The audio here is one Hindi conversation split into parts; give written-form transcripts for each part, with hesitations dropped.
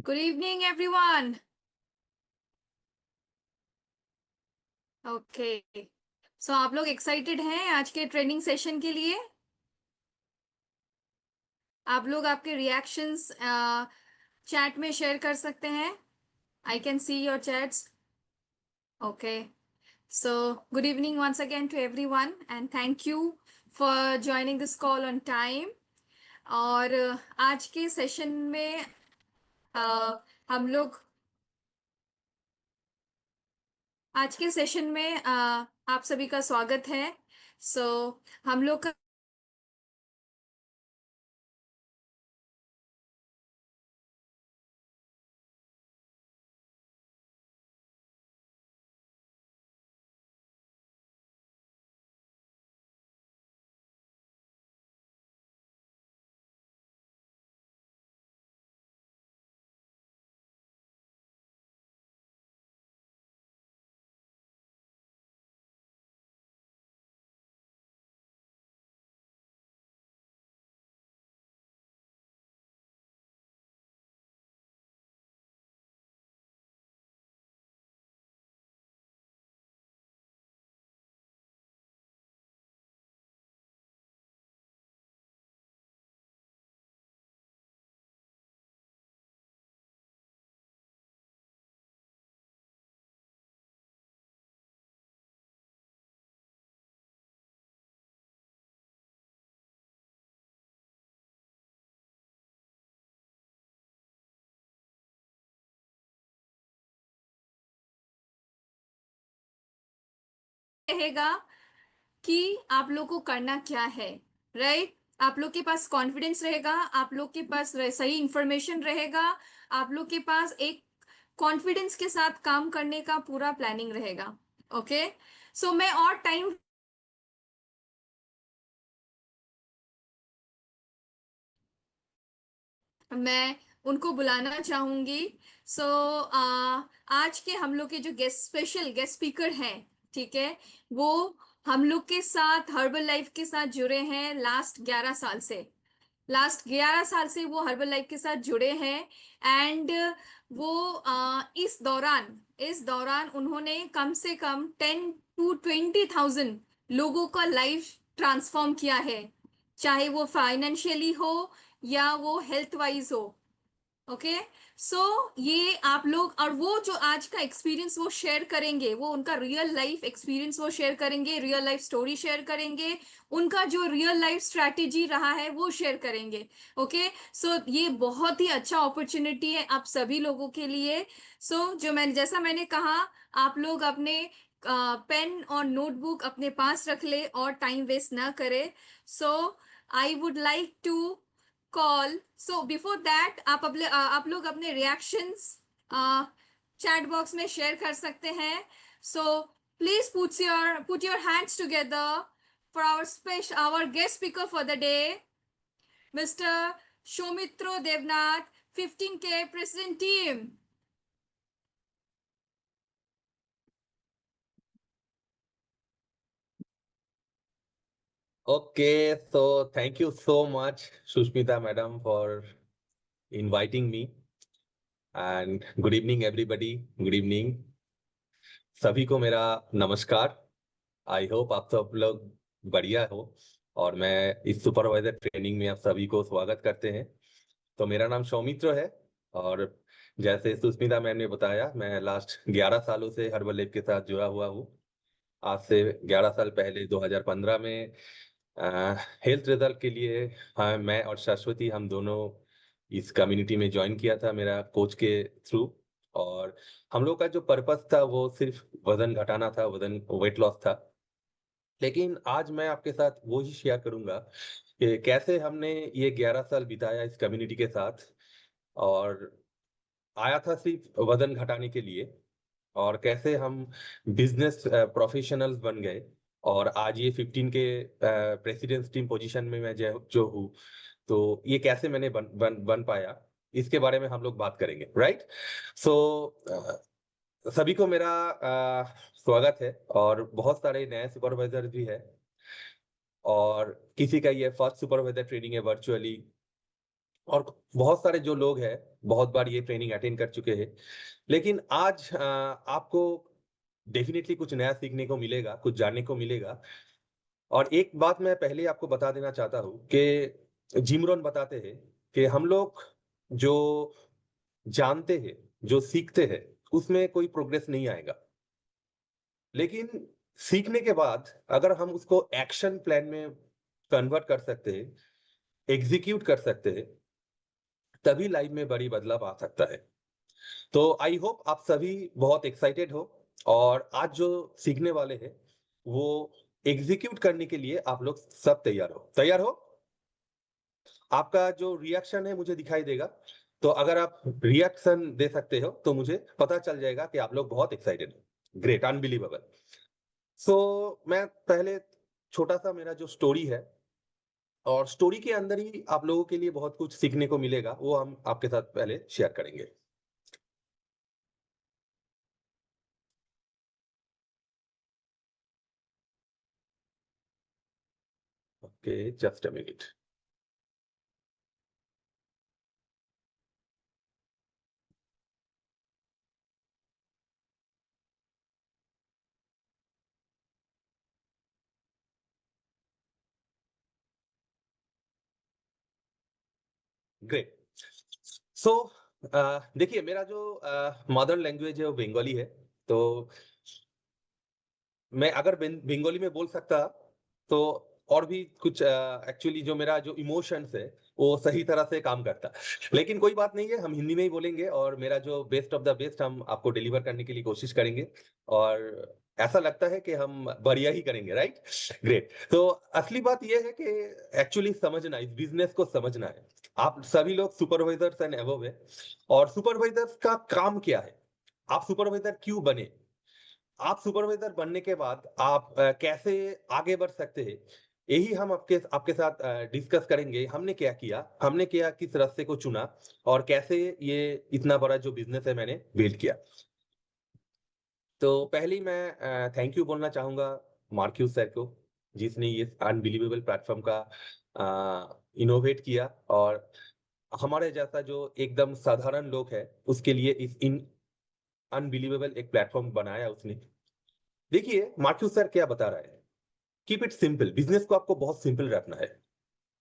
Good evening everyone. ओके, सो आप लोग एक्साइटेड हैं आज के ट्रेनिंग सेशन के लिए? आप लोग आपके रिएक्शंस चैट में शेयर कर सकते हैं। I can see your chats. Okay, so good evening once again to everyone and thank you for joining this call on time. और आज के सेशन में हम लोग आज के सेशन में आप सभी का स्वागत है। सो हम लोग का रहेगा कि आप लोग को करना क्या है। राइट, आप लोग के पास कॉन्फिडेंस रहेगा, आप लोग के पास सही इंफॉर्मेशन रहेगा, आप लोग के पास एक कॉन्फिडेंस के साथ काम करने का पूरा प्लानिंग रहेगा। ओके, सो मैं और टाइम मैं उनको बुलाना चाहूंगी। सो आज के हम लोग के जो स्पेशल गेस्ट स्पीकर हैं, ठीक है, वो हम लोग के साथ हर्बल लाइफ के साथ जुड़े हैं लास्ट 11 साल से वो हर्बल लाइफ के साथ जुड़े हैं। एंड वो इस दौरान उन्होंने कम से कम 10 to 20,000 लोगों का लाइफ ट्रांसफॉर्म किया है, चाहे वो फाइनेंशियली हो या वो हेल्थ वाइज हो। ओके, सो ये आप लोग और वो जो आज का एक्सपीरियंस वो शेयर करेंगे, वो उनका रियल लाइफ एक्सपीरियंस वो शेयर करेंगे, रियल लाइफ स्टोरी शेयर करेंगे, उनका जो रियल लाइफ स्ट्रैटेजी रहा है वो शेयर करेंगे। ओके, सो ये बहुत ही अच्छा अपॉर्चुनिटी है आप सभी लोगों के लिए। सो जैसा मैंने कहा, आप लोग अपने पेन और नोटबुक अपने पास रख ले और टाइम वेस्ट ना करें। So I would like to call, so before that आप लोग अपने रिएक्शंस चैट बॉक्स में शेयर कर सकते हैं। So please put your hands together for our guest speaker for the day, mister Shoumitro Devnath, 15K President Team. Okay, so thank you so much, Sushmita madam, for inviting me. And good evening, everybody. Good evening. सभी को मेरा नमस्कार। आई होप आप सब लोग बढ़िया हो और मैं इस सुपरवाइजर ट्रेनिंग में आप सभी को स्वागत करते हैं। तो मेरा नाम सौमित्र है और जैसे सुष्मिता मैम ने बताया, मैं लास्ट 11 सालों से हर्बल लैब के साथ जुड़ा हुआ हूँ। आज से 11 साल पहले 2015 में हेल्थ रिजल्ट के लिए मैं और सरस्वती हम दोनों इस कम्युनिटी में ज्वाइन किया था मेरा कोच के थ्रू। और हम लोग का जो पर्पस था वो सिर्फ वजन घटाना था, वजन वेट लॉस था। लेकिन आज मैं आपके साथ वो ही शेयर करूंगा कि कैसे हमने ये 11 साल बिताया इस कम्युनिटी के साथ। और आया था सिर्फ वजन घटाने के लिए, और कैसे हम बिजनेस प्रोफेशनल्स बन गए और आज ये 15 के प्रेसिडेंट्स टीम पोजीशन में मैं जो हूँ। तो ये कैसे मैंने बन पाया, इसके बारे में हम लोग बात करेंगे, राइट। सो सभी को मेरा स्वागत है। और बहुत सारे नए सुपरवाइजर भी है और किसी का ये फर्स्ट सुपरवाइजर ट्रेनिंग है वर्चुअली। और बहुत सारे जो लोग हैं बहुत बार ये ट्रेनिंग अटेंड कर चुके हैं, लेकिन आज आपको डेफिनेटली कुछ नया सीखने को मिलेगा, कुछ जानने को मिलेगा। और एक बात मैं पहले आपको बता देना चाहता हूँ कि जिम रोहन बताते हैं कि हम लोग जो जानते हैं, जो सीखते हैं, उसमें कोई प्रोग्रेस नहीं आएगा। लेकिन सीखने के बाद अगर हम उसको एक्शन प्लान में कन्वर्ट कर सकते हैं, एग्जीक्यूट कर सकते हैं, तभी लाइफ में बड़ी बदलाव आ सकता है। तो आई होप आप सभी बहुत एक्साइटेड हो, और आज जो सीखने वाले हैं वो एग्जीक्यूट करने के लिए आप लोग सब तैयार हो। तैयार हो? आपका जो रिएक्शन है मुझे दिखाई देगा। तो अगर आप रिएक्शन दे सकते हो तो मुझे पता चल जाएगा कि आप लोग बहुत एक्साइटेड हो। Great, unbelievable. सो मैं पहले छोटा सा मेरा जो स्टोरी है, और स्टोरी के अंदर ही आप लोगों के लिए बहुत कुछ सीखने को मिलेगा, वो हम आपके साथ पहले शेयर करेंगे। Okay, just a minute. Great. So देखिए, मेरा जो मदर लैंग्वेज है वो बंगाली है। तो मैं अगर बंगाली में बोल सकता तो और भी कुछ एक्चुअली जो मेरा जो इमोशंस है वो सही तरह से काम करता। लेकिन कोई बात नहीं है, हम हिंदी में ही बोलेंगे और मेरा जो बेस्ट ऑफ द बेस्ट हम आपको डिलीवर करने के लिए कोशिश करेंगे। और ऐसा लगता है कि हम बढ़िया ही करेंगे, राइट? ग्रेट। तो असली बात यह है कि एक्चुअली समझना, इस बिजनेस को समझना है। आप सभी लोग सुपरवाइजर्स एंड अबव है, और सुपरवाइजर्स का काम क्या है, आप सुपरवाइजर क्यों बने, आप सुपरवाइजर बनने के बाद आप कैसे आगे बढ़ सकते हैं, यही हम आपके आपके साथ डिस्कस करेंगे। हमने क्या किया, हमने क्या किस रास्ते को चुना, और कैसे ये इतना बड़ा जो बिजनेस है मैंने बिल्ड किया। तो पहले ही मैं थैंक यू बोलना चाहूंगा मार्क्यूस सर को, जिसने ये अनबिलीवेबल प्लेटफॉर्म का इनोवेट किया, और हमारे जैसा जो एकदम साधारण लोग है उसके लिए इस इन अनबिलीवेबल एक प्लेटफॉर्म बनाया उसने। देखिए मार्क्यूस सर क्या बता रहा है, कीप इट सिंपल। बिजनेस को आपको बहुत सिंपल रखना है,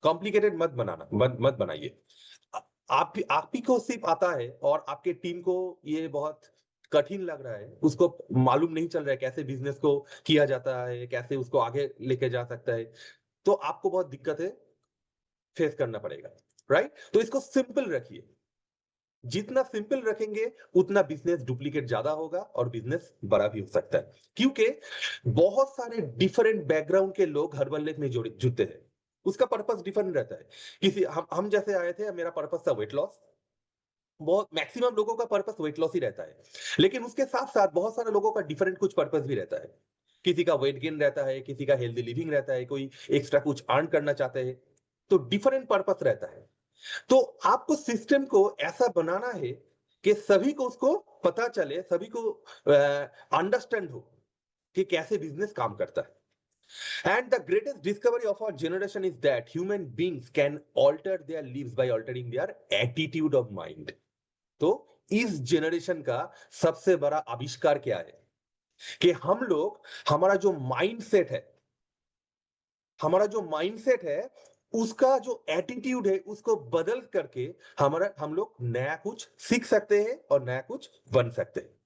कॉम्प्लिकेटेड मत बनाना, मत बनाइए। आप ही को सिर्फ आता है और आपके टीम को ये बहुत कठिन लग रहा है, उसको मालूम नहीं चल रहा है कैसे बिजनेस को किया जाता है, कैसे उसको आगे लेके जा सकता है, तो आपको बहुत दिक्कत है, फेस करना पड़ेगा। राइट? तो इसको सिंपल रखिए। जितना सिंपल रखेंगे उतना बिजनेस डुप्लीकेट ज्यादा होगा और बिजनेस बड़ा भी हो सकता है, क्योंकि बहुत सारे डिफरेंट बैकग्राउंड के लोग हर्बल लाइफ में जुड़े जुड़ते हैं। उसका पर्पस डिफरेंट रहता है। किसी हम जैसे आए थे, मेरा पर्पस था वेट लॉस। बहुत मैक्सिमम लोगों का पर्पस वेट लॉस ही रहता है, लेकिन उसके साथ साथ बहुत सारे लोगों का डिफरेंट कुछ पर्पस भी रहता है। किसी का वेट गेन रहता है, किसी का हेल्दी लिविंग रहता है, कोई एक्स्ट्रा कुछ अर्न करना चाहते हैं। तो डिफरेंट पर्पस रहता है। तो आपको सिस्टम को ऐसा बनाना है कि सभी को उसको पता चले, सभी को अंडरस्टैंड हो कि कैसे बिजनेस काम करता है। And the greatest discovery of our generation is that human beings can alter their lives by altering their attitude of mind. तो इस जनरेशन का सबसे बड़ा आविष्कार क्या है कि हम लोग, हमारा जो माइंडसेट है, हमारा जो माइंडसेट है उसका जो एटीट्यूड है उसको बदल करके हम लोग नया कुछ सीख सकते हैं और नया कुछ बन सकते हैं।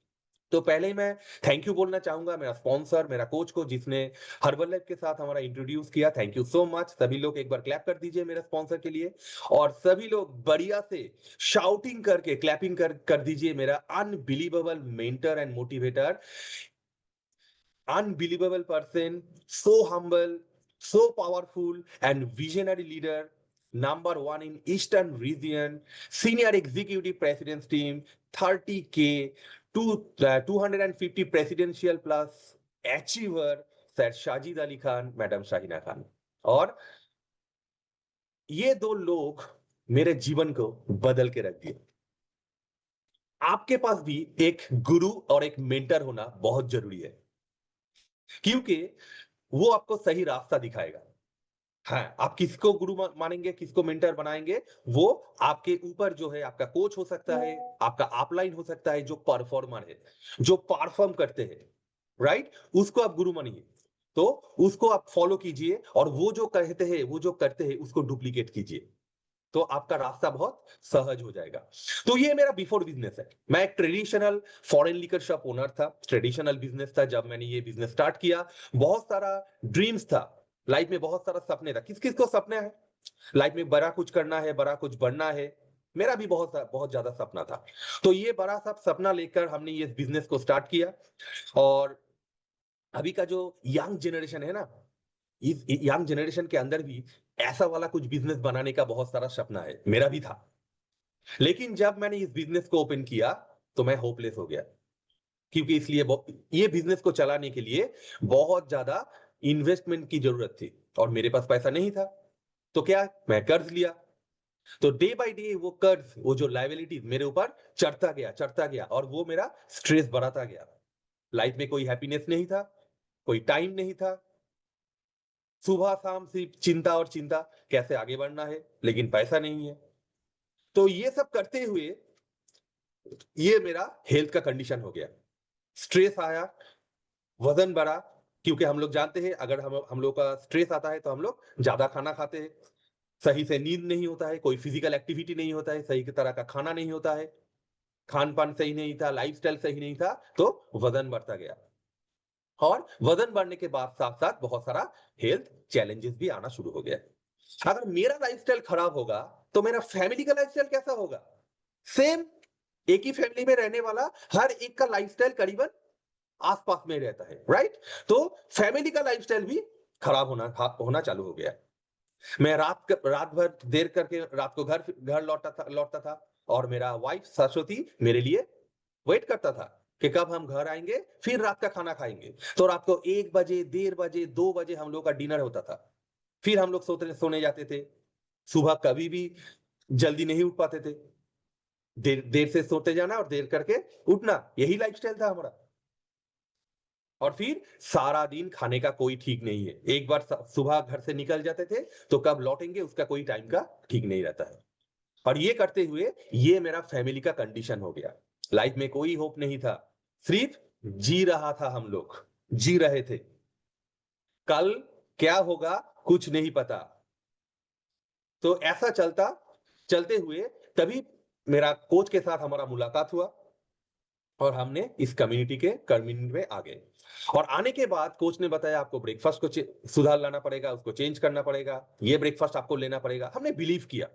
तो पहले ही मैं थैंक यू बोलना चाहूंगा मेरा स्पॉन्सर, मेरा कोच को, जिसने हर्बल लाइफ के साथ हमारा इंट्रोड्यूस किया। Thank you so much. सभी लोग एक बार क्लैप कर दीजिए मेरे स्पॉन्सर के लिए, और सभी लोग बढ़िया से शाउटिंग करके क्लैपिंग कर दीजिए मेरा unbelievable mentor and motivator, unbelievable person, so humble, so powerful, and visionary leader, number one in Eastern region, senior executive president's team, 30K, 250 presidential plus achiever, sir Shajid Ali Khan, madam Shahina Khan. और ये दो लोग मेरे जीवन को बदल के रख दिए। आपके पास भी एक गुरु और एक मेंटर होना बहुत जरूरी है, क्योंकि वो आपको सही रास्ता दिखाएगा। हाँ, आप किसको गुरु मानेंगे, किसको मेंटर बनाएंगे, वो आपके ऊपर जो है, आपका कोच हो सकता है, आपका अपलाइन हो सकता है, जो परफॉर्मर है, जो परफॉर्म करते हैं, राइट, उसको आप गुरु मानिए। तो उसको आप फॉलो कीजिए, और वो जो कहते हैं, वो जो करते हैं, उसको डुप्लीकेट कीजिए, तो आपका रास्ता बहुत सहज हो जाएगा। तो ये मेरा बिफोर बिजनेस है। मैं एक traditional foreign liquor shop owner था, ट्रेडिशनल बिजनेस था। जब मैंने ये बिजनेस स्टार्ट किया, बहुत सारा ड्रीम्स था लाइफ में, बहुत सारा सपने था। किस किस को सपने है लाइफ में, बड़ा कुछ करना है, बड़ा कुछ बनना है। मेरा भी बहुत बहुत ज्यादा सपना था। तो ये बड़ा सा सपना लेकर हमने ये बिजनेस को स्टार्ट किया। और अभी का जो यंग जनरेशन है ना, इस यंग जनरेशन के अंदर भी ऐसा वाला कुछ बिजनेस बनाने का बहुत सारा सपना है, मेरा भी था। लेकिन जब मैंने इस बिजनेस को ओपन किया, तो मैं होपलेस हो गया, क्योंकि इसलिए ये बिजनेस को चलाने के लिए बहुत ज्यादा इन्वेस्टमेंट की जरूरत थी, और मेरे पास पैसा नहीं था। तो क्या, मैं कर्ज लिया। तो डे बाय डे वो कर्ज, वो जो लायबिलिटीज मेरे ऊपर चढ़ता गया, और वो मेरा स्ट्रेस बढ़ाता गया। लाइफ में कोई हैप्पीनेस नहीं था, कोई टाइम नहीं था। सुबह शाम सिर्फ चिंता और चिंता, कैसे आगे बढ़ना है, लेकिन पैसा नहीं है। तो ये सब करते हुए ये मेरा हेल्थ का कंडीशन हो गया, स्ट्रेस आया, वजन बढ़ा। क्योंकि हम लोग जानते हैं, अगर हम लोग का स्ट्रेस आता है, तो हम लोग ज्यादा खाना खाते हैं, सही से नींद नहीं होता है, कोई फिजिकल एक्टिविटी नहीं होता है, सही की तरह का खाना नहीं होता है, खान पान सही नहीं था, लाइफस्टाइल सही नहीं था, तो वजन बढ़ता गया। और वजन बढ़ने के बाद साथ साथ बहुत सारा हेल्थ चैलेंजेस भी आना शुरू हो गया। अगर मेरा लाइफस्टाइल खराब होगा, तो मेरा फैमिली का लाइफस्टाइल कैसा होगा? सेम, एक ही फैमिली में रहने वाला हर एक का लाइफस्टाइल करीबन आसपास में रहता है, राइट। तो फैमिली का लाइफस्टाइल भी खराब होना चालू हो गया। मैं रात भर देर करके रात को घर घर लौटता था, और मेरा वाइफ सरस्वती मेरे लिए वेट करता था कि कब हम घर आएंगे, फिर रात का खाना खाएंगे। तो रात को 1 बजे, 1:30 बजे, 2 बजे हम लोग का डिनर होता था। फिर हम लोग सोने जाते थे। सुबह कभी भी जल्दी नहीं उठ पाते थे, देर देर से सोते जाना और देर करके उठना, यही लाइफस्टाइल था हमारा। और फिर सारा दिन खाने का कोई ठीक नहीं है। एक बार सुबह घर से निकल जाते थे, तो कब लौटेंगे उसका कोई टाइम का ठीक नहीं रहता है। और ये करते हुए ये मेरा फैमिली का कंडीशन हो गया। लाइफ में कोई होप नहीं था, सिर्फ जी रहा था, हम लोग जी रहे थे। कल क्या होगा, कुछ नहीं पता। तो ऐसा चलते हुए तभी मेरा कोच के साथ हमारा मुलाकात हुआ, और हमने इस कम्युनिटी में आ गए। और आने के बाद कोच ने बताया, आपको ब्रेकफास्ट को सुधार लाना पड़ेगा, उसको चेंज करना पड़ेगा, ये ब्रेकफास्ट आपको लेना पड़ेगा। हमने बिलीव किया।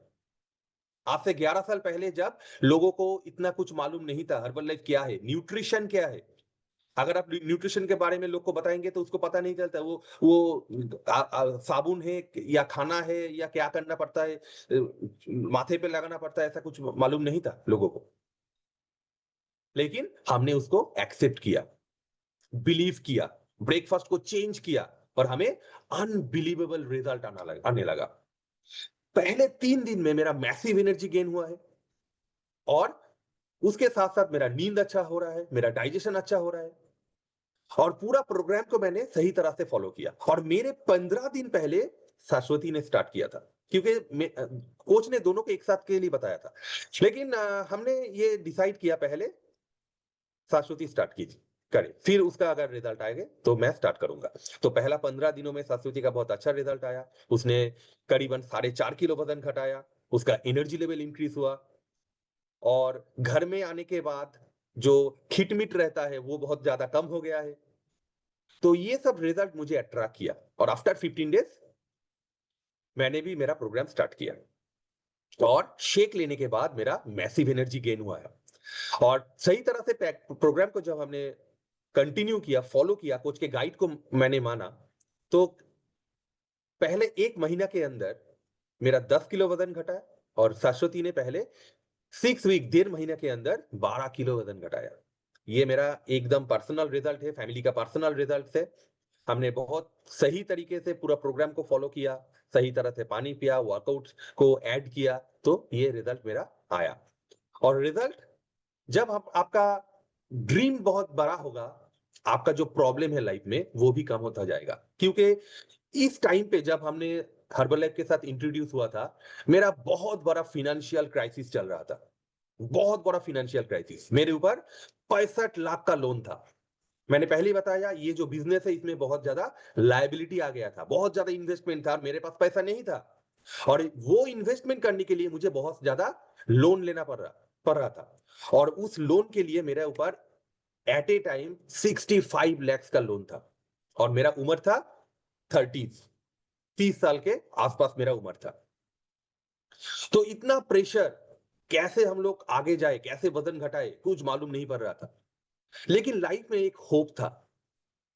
आज से 11 साल पहले, जब लोगों को इतना कुछ मालूम नहीं था, हर्बल लाइफ क्या है, न्यूट्रिशन क्या है। अगर आप न्यूट्रिशन के बारे में लोग को बताएंगे, तो उसको पता नहीं चलता वो साबुन है या खाना है या क्या करना पड़ता है, माथे पे लगाना पड़ता है, ऐसा कुछ मालूम नहीं था लोगों को। लेकिन हमने उसको एक्सेप्ट किया, बिलीव किया, ब्रेकफास्ट को चेंज किया, और हमें अनबिलीवेबल रिजल्ट आने लगा। पहले 3 दिन में मेरा मैसिव एनर्जी गेन हुआ है, और उसके साथ साथ मेरा नींद अच्छा हो रहा है, मेरा डाइजेशन अच्छा हो रहा है, और पूरा प्रोग्राम को मैंने सही तरह से फॉलो किया। और मेरे 15 दिन पहले शाश्वती ने स्टार्ट किया था, क्योंकि कोच ने दोनों को एक साथ के लिए बताया था। लेकिन हमने ये डिसाइड किया पहले शाश्वती स्टार्ट कीजिए करे, फिर उसका अगर रिजल्ट आएगा तो मैं स्टार्ट करूंगा। तो पहला 15 दिनों में शाश्वती का बहुत अच्छा रिजल्ट आया। उसने करीबन 4.5 किलो वजन घटाया, उसका एनर्जी लेवल इंक्रीज हुआ, और घर में आने के बाद जो खिटमिट रहता है, वो बहुत ज्यादा कम हो गया है। तो ये सब रिजल्ट मुझे अट्रैक्ट किया, और आफ्टर 15 डेज मैंने भी मेरा प्रोग्राम स्टार्ट किया। और शेक लेने के बाद मेरा मैसिव एनर्जी गेन हुआ है। और सही तरह से प्रोग्राम को जब हमने कंटिन्यू किया, फॉलो किया, कोच के गाइड को मैंने माना, तो पहले 1 महीना के अंदर मेरा 10 किलो वजन घटा है। और शाश्वती ने पहले 6 वीक, 1.5 महीना के अंदर 12 किलो वजन घटाया। ये मेरा एकदम पर्सनल रिजल्ट है, फैमिली का पर्सनल रिजल्ट है। हमने बहुत सही तरीके से पूरा प्रोग्राम को फॉलो किया, सही तरह से पानी पिया, वर्कआउट को ऐड किया, तो ये रिजल्ट मेरा आया। और रिजल्ट, जब आपका ड्रीम बहुत बड़ा होगा, आपका जो प्रॉब्लम है लाइफ में, वो भी कम होता जाएगा। क्योंकि इस टाइम पे जब हमने हर्बल लाइफ के साथ इंट्रोड्यूस हुआ था, मेरा बहुत बड़ा फिनेंशियल क्राइसिस चल रहा था। बहुत बड़ा फिनेंशियल क्राइसिस, मेरे ऊपर 65 लाख का लोन था। मैंने पहले ही बताया, ये जो बिजनेस है इसमें बहुत ज्यादा लायबिलिटी आ गया था, बहुत ज्यादा इन्वेस्टमेंट था, मेरे पास पैसा नहीं था। और वो इन्वेस्टमेंट करने के लिए मुझे बहुत ज्यादा लोन लेना पड़ रहा था। और उस लोन के लिए मेरे ऊपर एट ए टाइम 65 लैक्स का लोन था। और मेरा उम्र था 30, 30 साल के आसपास मेरा उम्र था। तो इतना प्रेशर, कैसे हम लोग आगे जाए, कैसे वजन घटाए, कुछ मालूम नहीं पड़ रहा था। लेकिन लाइफ में एक होप था,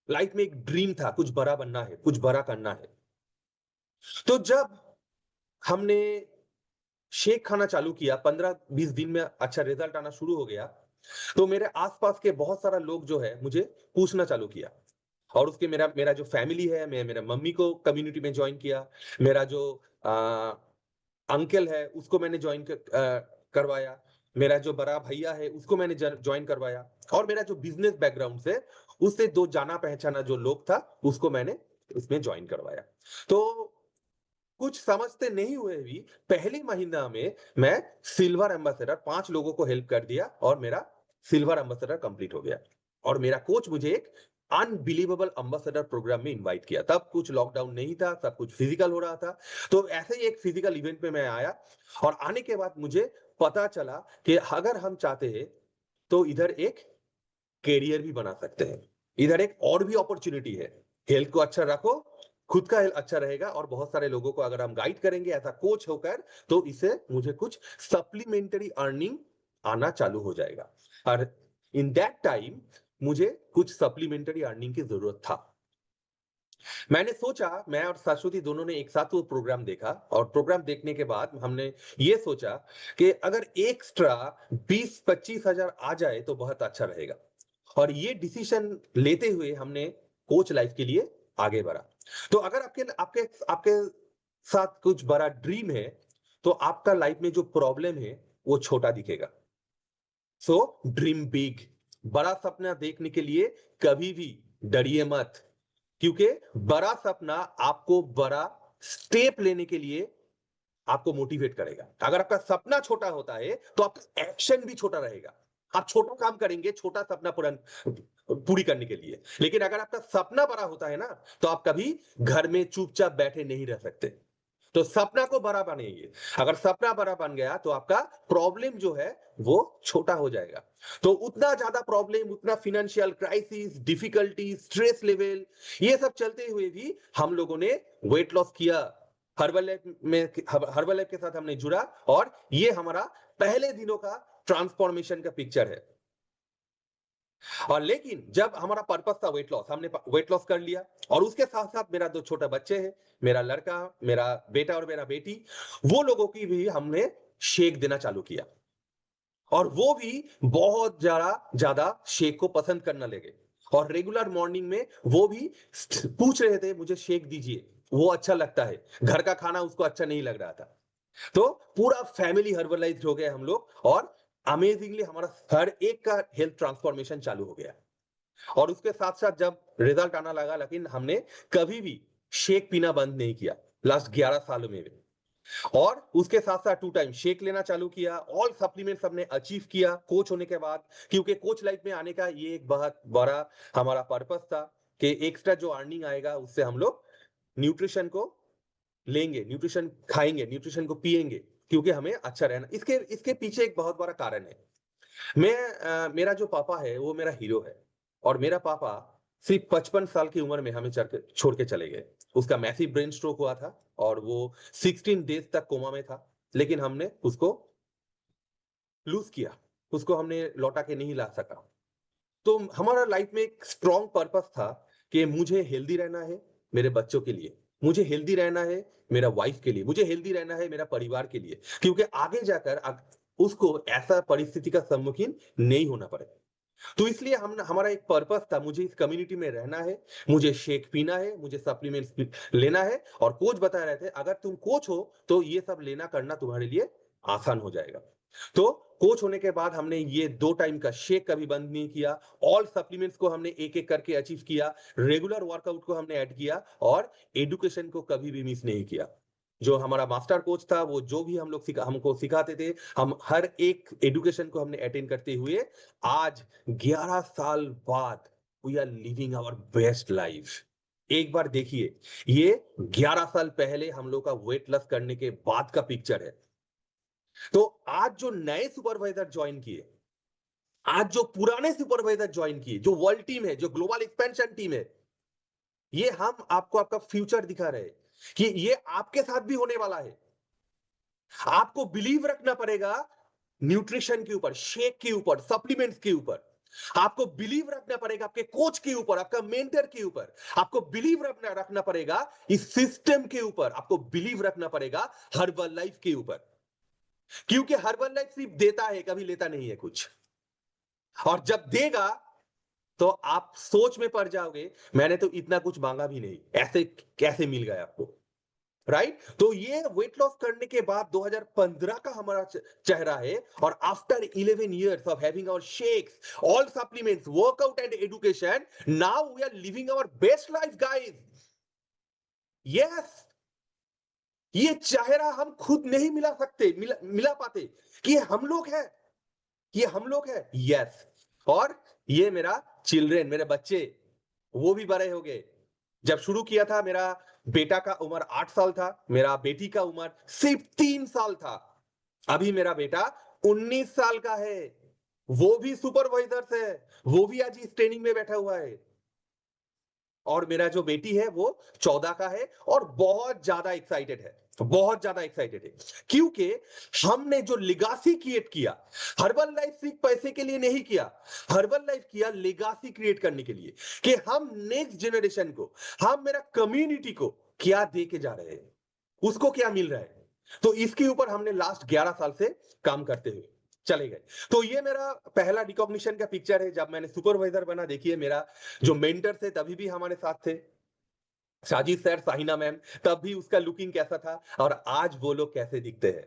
लाइफ में एक ड्रीम था, कुछ बड़ा बनना है, कुछ बड़ा करना है। तो जब हमने शेक खाना चालू किया, 15-20 दिन में अच्छा रिजल्ट आना शुरू हो गया, तो मेरे आसपास के बहुत सारा लोग जो है मुझे पूछना चालू किया। और उसके मेरा मेरा जो फैमिली है, मैं मेरा मम्मी को कम्युनिटी में ज्वाइन किया, मेरा जो अंकल है उसको मैंने करवाया, मेरा जो बड़ा भैया है उसको मैंने ज्वाइन करवाया, और मेरा जो बिजनेस बैकग्राउंड से उससे दो जाना पहचाना जो लोग था उसको मैंने इसमें ज्वाइन करवाया। तो कुछ समझते नहीं हुए भी पहले महीना में मैं सिल्वर एम्बेसडर 5 लोगों को हेल्प कर दिया, और मेरा सिल्वर एम्बेसडर कंप्लीट हो गया। और मेरा कोच मुझे एक अनबिलीवेबल एम्बेसडर प्रोग्राम में इनवाइट किया। तब कुछ लॉकडाउन नहीं था, सब कुछ फिजिकल हो रहा था। तो ऐसे ही एक फिजिकल इवेंट में मैं आया, और आने के बाद मुझे पता चला कि अगर हम चाहते हैं तो इधर एक कैरियर भी बना सकते हैं, इधर एक और भी अपॉर्चुनिटी है। हेल्थ को अच्छा रखो, खुद का हेल्थ अच्छा रहेगा, और बहुत सारे लोगों को अगर हम गाइड करेंगे ऐसा कोच होकर, तो इससे मुझे कुछ सप्लीमेंटरी अर्निंग आना चालू हो जाएगा। और इन दैट टाइम मुझे कुछ सप्लीमेंटरी अर्निंग की जरूरत था। मैंने सोचा, मैं और शाश्वती दोनों ने एक साथ वो प्रोग्राम देखा, और प्रोग्राम देखने के बाद हमने ये सोचा कि अगर एक्स्ट्रा 20-25 हजार आ जाए तो बहुत अच्छा रहेगा। और ये डिसीजन लेते हुए हमने कोच लाइफ के लिए आगे बढ़ा। तो अगर आपके आपके आपके साथ कुछ बड़ा ड्रीम है, तो आपका लाइफ में जो प्रॉब्लम है वो छोटा दिखेगा। सो ड्रीम बिग, बड़ा सपना देखने के लिए कभी भी डरिए मत, क्योंकि बड़ा सपना आपको बड़ा स्टेप लेने के लिए आपको मोटिवेट करेगा। अगर आपका सपना छोटा होता है तो आपका एक्शन भी छोटा रहेगा। आप छोटा काम करेंगे छोटा सपना पूरी करने के लिए। लेकिन अगर आपका सपना बड़ा होता है ना, तो आप कभी घर में चुपचाप बैठे नहीं रह सकते। तो सपना को बड़ा बनाइए। अगर सपना बड़ा बन गया तो आपका प्रॉब्लम जो है वो छोटा हो जाएगा। तो उतना ज्यादा प्रॉब्लम, उतना financial crisis, difficulty, stress level, ये सब चलते हुए भी हम लोगों ने वेट लॉस किया। हर्बल लाइफ के साथ हमने जुड़ा, और ये हमारा पहले दिनों का ट्रांसफॉर्मेशन का पिक्चर है। और लेकिन जब हमारा पर्पस था वेट लॉस, हमने वेट लॉस कर लिया, और उसके साथ साथ मेरा 2 छोटा बच्चे हैं, मेरा लड़का, मेरा बेटा और मेरा बेटी, वो लोगों की भी हमने शेक देना चालू किया। और वो भी बहुत ज्यादा ज्यादा शेक को पसंद करने लगे। और रेगुलर मॉर्निंग में वो भी पूछ रहे थे, मुझे शेक दीजिए, वो अच्छा लगता है, घर का खाना उसको अच्छा नहीं लग रहा था। तो पूरा फैमिली हर्बलाइज्ड हो गया हम लोग, और अमेजिंगली हमारा हर एक का हेल्थ ट्रांसफॉर्मेशन चालू हो गया। और उसके साथ साथ जब रिजल्ट आना लगा, लेकिन हमने कभी भी शेक पीना बंद नहीं किया लास्ट 11 सालों में भी। और उसके साथ साथ 2 टाइम शेक लेना चालू किया, ऑल सप्लीमेंट्स हमने अचीव किया कोच होने के बाद। क्योंकि कोच लाइफ में आने का ये एक बहुत बड़ा हमारा पर्पस था कि एक्स्ट्रा जो अर्निंग आएगा उससे हम लोग न्यूट्रिशन को लेंगे, न्यूट्रिशन खाएंगे, न्यूट्रिशन को पिएंगे, क्योंकि हमें अच्छा रहना। इसके इसके पीछे एक बहुत बड़ा कारण है। मेरा जो पापा है वो मेरा हीरो है। और मेरा पापा सिर्फ 55 साल की उम्र में हमें छोड़ के चले गए। उसका मैसिव ब्रेन स्ट्रोक हुआ था, और वो 16 डेज तक कोमा में था। लेकिन हमने उसको लूज किया, उसको हमने लौटा के नहीं ला सका। तो हमारा लाइफ में एक स्ट्रॉन्ग पर्पस था कि मुझे हेल्दी रहना है मेरे बच्चों के लिए, मुझे हेल्दी रहना है मेरा वाइफ के लिए, मुझे हेल्दी रहना है मेरा परिवार के लिए, क्योंकि आगे जाकर उसको ऐसा परिस्थिति का सम्मुखीन नहीं होना पड़े। तो इसलिए हम हमारा एक पर्पस था, मुझे इस कम्युनिटी में रहना है, मुझे शेक पीना है, मुझे सप्लीमेंट्स लेना है। और कोच बता रहे थे अगर तुम कोच हो तो ये सब लेना करना तुम्हारे लिए आसान हो जाएगा। तो कोच होने के बाद हमने ये 2 टाइम का शेक कभी बंद नहीं किया, ऑल सप्लीमेंट्स को हमने एक एक करके अचीव किया, रेगुलर वर्कआउट को हमने ऐड किया, और एडुकेशन को कभी भी मिस नहीं किया। जो हमारा मास्टर कोच था, वो जो भी हमको सिखाते थे, हम हर एक एजुकेशन को हमने अटेंड करते हुए आज 11 साल बाद we are living our best life. एक बार देखिए, ये 11 साल पहले हम लोग का वेट लॉस करने के बाद का पिक्चर है। तो आज जो नए सुपरवाइजर ज्वाइन किए, आज जो पुराने सुपरवाइजर ज्वाइन किए, जो वर्ल्ड टीम है, जो ग्लोबल एक्सपेंशन टीम है, ये हम आपको आपका फ्यूचर दिखा रहे हैं कि ये आपके साथ भी होने वाला है। आपको बिलीव रखना पड़ेगा न्यूट्रिशन के ऊपर, शेक के ऊपर, सप्लीमेंट्स के ऊपर। आपको बिलीव रखना पड़ेगा आपके कोच के ऊपर, आपका मेंटर के ऊपर। आपको बिलीव रखना पड़ेगा इस सिस्टम के ऊपर। आपको बिलीव रखना पड़ेगा हर्बल लाइफ के ऊपर, क्योंकि हर्बल लाइफ सिर्फ देता है, कभी लेता नहीं है कुछ। और जब देगा तो आप सोच में पड़ जाओगे, मैंने तो इतना कुछ मांगा भी नहीं, ऐसे कैसे मिल गया आपको, राइट? तो ये वेट लॉस करने के बाद 2015 का हमारा चेहरा है। और after 11 years of having our shakes, all supplements, workout and education, now we are living our best life, guys. Yes, ये चेहरा हम खुद नहीं मिला पाते कि हम लोग हैं, ये हम लोग हैं। यस, और ये मेरा चिल्ड्रेन, मेरे बच्चे, वो भी बड़े हो गए। जब शुरू किया था, मेरा बेटा का उम्र 8 साल था, मेरा बेटी का उम्र सिर्फ 3 साल था। अभी मेरा बेटा 19 साल का है, वो भी सुपरवाइजर है, वो भी आज इस ट्रेनिंग में बैठा हुआ है। और मेरा जो बेटी है वो 14 का है और बहुत ज्यादा एक्साइटेड है, बहुत ज्यादा एक्साइटेड है, क्योंकि हमने जो लिगासी क्रिएट किया, हर्बल लाइफ सिर्फ पैसे के लिए नहीं किया, हर्बल लाइफ किया लिगासी क्रिएट करने के लिए, कि हम नेक्स्ट जनरेशन को, हम मेरा कम्युनिटी को क्या दे के जा रहे हैं, उसको क्या मिल रहा है। तो इसके ऊपर हमने लास्ट 11 साल से काम करते हुए चले गए। तो ये मेरा पहला रिकॉग्निशन का पिक्चर है जब मैंने सुपरवाइजर बना। देखिए, मेरा जो मेंटर थे तभी भी हमारे साथ थे, साजिद सर, साहिना मैम, तब भी उसका लुकिंग कैसा था, और आज वो लोग कैसे दिखते हैं।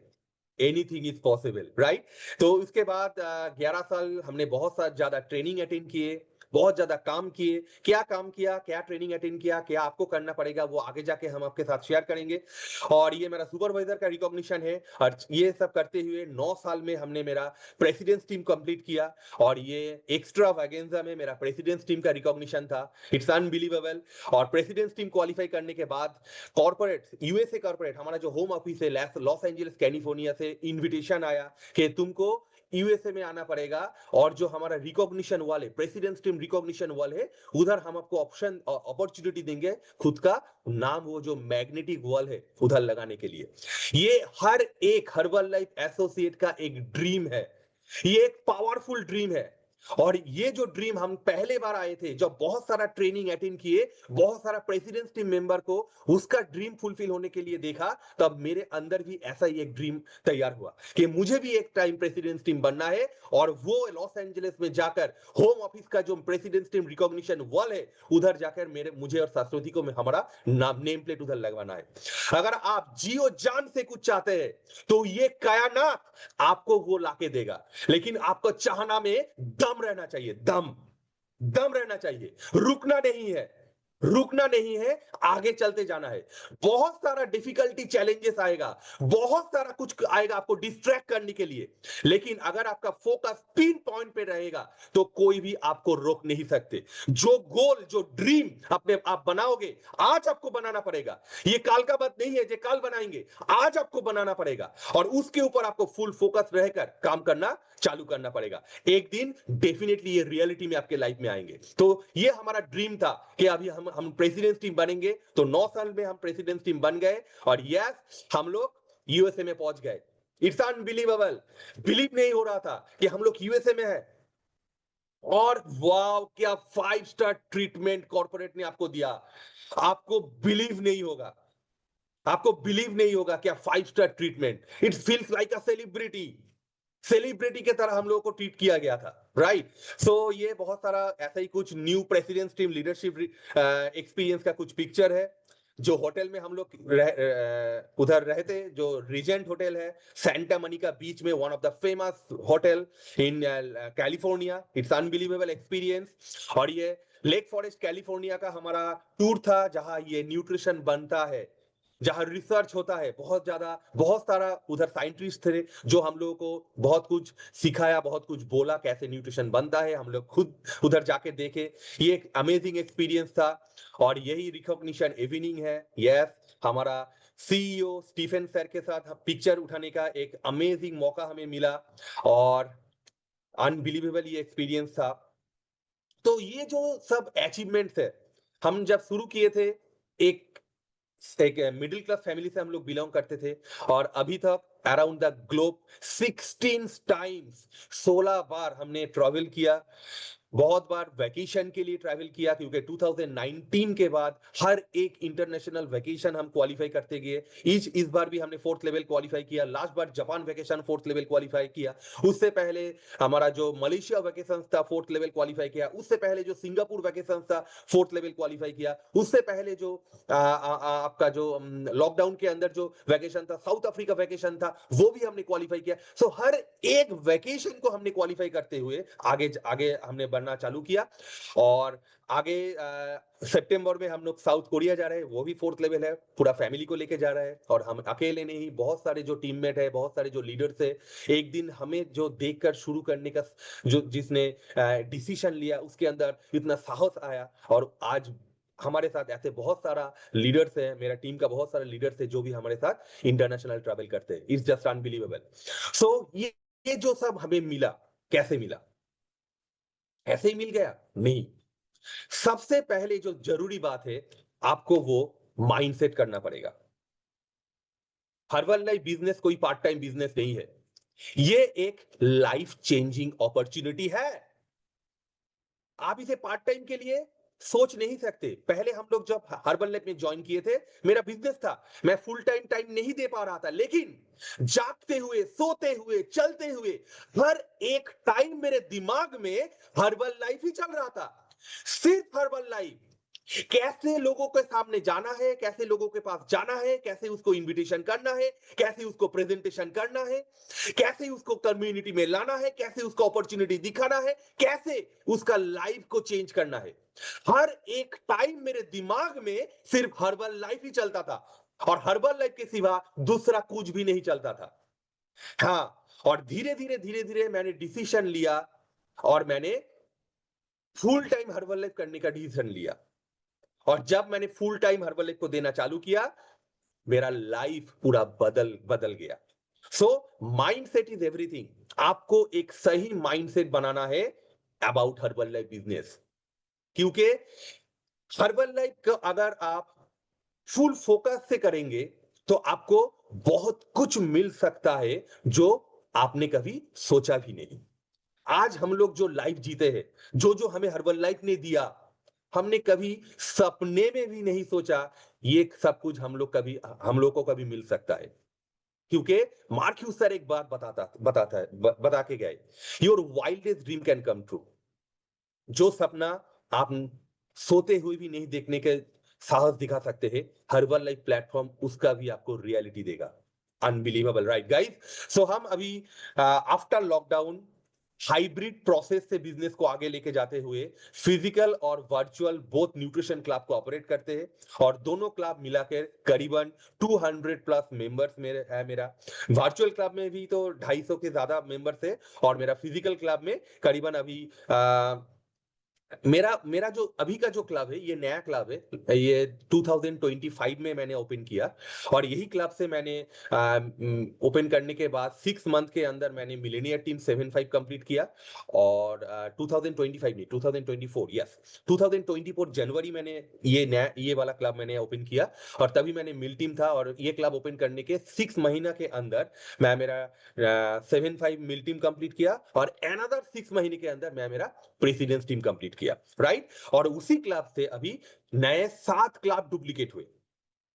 Anything is possible, right? तो उसके बाद 11 साल हमने बहुत सा ज्यादा ट्रेनिंग अटेंड किए, बहुत ज्यादा काम किए। क्या काम किया, क्या ट्रेनिंग अटेंड किया, क्या आपको करना पड़ेगा, वो आगे जाके हम आपके साथ शेयर करेंगे। और ये मेरा सुपरवाइजर का रिकॉग्निशन है। और ये सब करते हुए 9 साल में हमने मेरा प्रेसिडेंट्स टीम कंप्लीट किया। और ये एक्स्ट्रा वैगेंजा में मेरा प्रेसिडेंट्स टीम का रिकॉग्निशन था। It's unbelievable. और प्रेसिडेंट्स टीम क्वालिफाई करने के बाद कॉर्पोरेट, यूएसए कॉर्पोरेट, हमारा जो होम ऑफिस है लॉस एंजलिस कैलिफोर्निया से इनविटेशन आया कि तुमको यूएसए में आना पड़ेगा। और जो हमारा रिकॉग्निशन वॉल है, प्रेसिडेंट्स टीम रिकॉग्निशन वॉल है, उधर हम आपको ऑप्शन अपॉर्चुनिटी देंगे खुद का नाम, वो जो मैग्नेटिक वॉल है उधर लगाने के लिए। ये हर एक हर्बल लाइफ एसोसिएट का एक ड्रीम है, ये एक पावरफुल ड्रीम है। और ये जो ड्रीम, हम पहले बार आए थे जब बहुत सारा ट्रेनिंग अटेंड किए, बहुत सारा प्रेसिडेंट्स टीम मेंबर को उसका ड्रीम फुलफिल होने के लिए देखा, तब मेरे अंदर भी ऐसा ही एक ड्रीम तैयार हुआ कि मुझे भी एक टाइम प्रेसिडेंट्स टीम बनना है। और वो लॉस एंजलिस में जाकर होम ऑफिस का जो प्रेसिडेंट्स टीम रिकॉग्निशन वॉल है, उधर जाकर मुझे और सरस्वती को हमारा नाम, नेम प्लेट उधर लगवाना है। अगर आप जियो जान से कुछ चाहते हैं तो ये कायनात आपको वो लाके देगा, लेकिन आपको चाहना में दम रहना चाहिए, दम, दम रहना चाहिए, रुकना नहीं है, रुकना नहीं है, आगे चलते जाना है। बहुत सारा डिफिकल्टी, चैलेंजेस आएगा, बहुत सारा कुछ आएगा आपको डिस्ट्रैक्ट करने के लिए, लेकिन अगर आपका फोकस पिन पॉइंट पे रहेगा तो कोई भी आपको रोक नहीं सकते। जो गोल, जो ड्रीम अपने आप बनाओगे, आज आपको बनाना पड़ेगा। ये काल का बात नहीं है जो काल बनाएंगे, आज आपको बनाना पड़ेगा और उसके ऊपर आपको फुल फोकस रहकर काम करना चालू करना पड़ेगा। एक दिन डेफिनेटली ये रियलिटी में आपके लाइफ में आएंगे। तो ये हमारा ड्रीम था कि अभी हम प्रेसिडेंट्स टीम बनेंगे। तो 9 साल में हम प्रेसिडेंट्स टीम बन गए और यस, हम लोग यूएसए में पहुंच गए। इट्स अनबिलीवेबल, बिलीव नहीं हो रहा था कि हम लोग यूएसए में है। और वाव, क्या 5 स्टार ट्रीटमेंट कॉर्पोरेट ने आपको दिया, आपको बिलीव नहीं होगा, आपको बिलीव नहीं होगा क्या 5 star treatment. It feels like a celebrity, celebrity के तरह हम लोगों को ट्रीट किया गया था, राइट? सो ये बहुत सारा ऐसा ही कुछ new presidents team leadership experience का कुछ पिक्चर है। जो होटल में हम लोग उधर रहते, जो रिजेंट होटल है सैंटा मनिका बीच में, one of the famous hotel in California. It's unbelievable experience. और ये लेक फॉरेस्ट कैलिफोर्निया का हमारा टूर था, जहां ये न्यूट्रिशन बनता है। जहां रिसर्च होता है बहुत ज्यादा, बहुत सारा उधर साइंटिस्ट थे जो हम लोगों को बहुत कुछ सिखाया, बहुत कुछ बोला कैसे न्यूट्रिशन बनता है, हम लोग खुद उधर जाके देखे। ये एक अमेजिंग एक्सपीरियंस था और यही रिकॉग्निशन इवनिंग है। यस, हमारा सीईओ स्टीफन सर के साथ पिक्चर उठाने का एक अमेजिंग मौका हमें मिला और अनबिलीवेबल ये एक्सपीरियंस था। तो ये जो सब अचीवमेंट्स है, हम जब शुरू किए थे, एक एक मिडिल क्लास फैमिली से हम लोग बिलोंग करते थे और अभी तक अराउंड द ग्लोब 16 टाइम्स, 16 बार हमने ट्रैवल किया। बहुत बार वैकेशन के लिए ट्रैवल किया क्योंकि 2019 के बाद हर एक इंटरनेशनल वैकेशन हम क्वालिफाई करते गए। इस बार भी हमने फोर्थ लेवल क्वालिफाई किया। लास्ट बार Japan vacation fourth level qualify किया। उससे पहले हमारा जो मलेशिया वैकेशन था फोर्थ लेवल क्वालिफाई किया। उससे पहले जो सिंगापुर वैकेशन था फोर्थ लेवल क्वालिफाई किया। उससे पहले जो आपका जो लॉकडाउन के अंदर जो वैकेशन था, साउथ अफ्रीका वैकेशन था, वो भी हमने क्वालिफाई किया। सो हर एक वैकेशन को हमने क्वालिफाई करते हुए आगे आगे हमने बढ़ना चालू किया और आगे सितंबर में हम लोग साउथ कोरिया जा रहे हैं, वो भी फोर्थ लेवल है, पूरा फैमिली को लेके जा रहा है। और हम अकेले नहीं, बहुत सारे जो टीममेट है, बहुत सारे जो लीडर्स है, एक दिन हमें जो देखकर शुरू करने का जो जिसने डिसीजन लिया उसके अंदर इतना साहस आया और आज हमारे साथ ऐसे बहुत सारा लीडर्स है, मेरा टीम का बहुत सारा लीडर्स है जो भी हमारे साथ इंटरनेशनल ट्रैवल करते हैं। It's just unbelievable. सो ये जो सब हमें मिला, कैसे मिला? ऐसे ही मिल गया? नहीं। सबसे पहले जो जरूरी बात है, आपको वो माइंडसेट करना पड़ेगा। हर्बल लाइफ बिजनेस कोई पार्ट टाइम बिजनेस नहीं है, ये एक लाइफ चेंजिंग अपॉर्चुनिटी है। आप इसे पार्ट टाइम के लिए सोच नहीं सकते। पहले हम लोग जब हर्बल लाइफ में ज्वाइन किए थे, मेरा बिजनेस था, मैं फुल टाइम टाइम नहीं दे पा रहा था, लेकिन जागते हुए, सोते हुए, चलते हुए हर एक टाइम मेरे दिमाग में हर्बल लाइफ ही चल रहा था। सिर्फ हर्बल लाइफ, कैसे लोगों के सामने जाना है, कैसे लोगों के पास जाना है, कैसे उसको इनविटेशन करना है, कैसे उसको प्रेजेंटेशन करना है, कैसे उसको कम्युनिटी में लाना है, कैसे उसको अपॉर्चुनिटी दिखाना है, कैसे उसका लाइफ को चेंज करना है। हर एक टाइम मेरे दिमाग में सिर्फ हर्बल लाइफ ही चलता था और हर्बल लाइफ के सिवा दूसरा कुछ भी नहीं चलता था। हाँ, और धीरे धीरे मैंने डिसीजन लिया और मैंने फुल टाइम हर्बल लाइफ करने का डिसीजन लिया। और जब मैंने फुल टाइम हर्बल लाइफ को देना चालू किया, मेरा लाइफ पूरा बदल बदल गया। सो माइंडसेट इज एवरीथिंग। आपको एक सही माइंडसेट बनाना है अबाउट हर्बल लाइफ बिजनेस, क्योंकि हर्बल लाइफ को अगर आप फुल फोकस से करेंगे तो आपको बहुत कुछ मिल सकता है जो आपने कभी सोचा भी नहीं। आज हम लोग जो लाइफ जीते हैं, जो जो हमें हर्बल लाइफ ने दिया, हमने कभी सपने में भी नहीं सोचा ये सब कुछ हम लोग को कभी मिल सकता है। क्योंकि मार्क्यूस सर एक बात बता के गए, your wildest dream can come true. जो सपना आप सोते हुए भी नहीं देखने के साहस दिखा सकते हैं, हर्बल लाइफ प्लेटफॉर्म उसका भी आपको रियलिटी देगा। Unbelievable, right guys? सो हम अभी आफ्टर लॉकडाउन हाइब्रिड प्रोसेस से बिजनेस को आगे लेके जाते हुए फिजिकल और वर्चुअल बोथ न्यूट्रिशन क्लब को ऑपरेट करते हैं और दोनों क्लब मिलाकर करीबन 200 प्लस मेंबर्स मेरा वर्चुअल क्लब में भी तो 250 के ज्यादा मेंबर्स है और मेरा फिजिकल क्लब में करीबन अभी मेरा मेरा जो अभी का जो क्लब है, ये नया क्लब है, ये 2025 में मैंने ओपन किया और यही क्लब से मैंने ओपन करने के बाद 6 मंथ के अंदर मैंने मिलेनियर टीम 75 कंप्लीट किया और 2025 नहीं, 2024, यस, 2024 जनवरी मैंने ये वाला क्लब मैंने ओपन किया और तभी मैंने मिल टीम था और ये क्लब ओपन करने के 6 महीना के अंदर मैं मेरा 75 मिल टीम कंप्लीट किया और अनदर 6 महीने के अंदर मैं मेरा प्रेसिडेंस टीम कंप्लीट किया, राइट? और उसी क्लब से अभी नए 7 क्लब डुप्लीकेट हुए।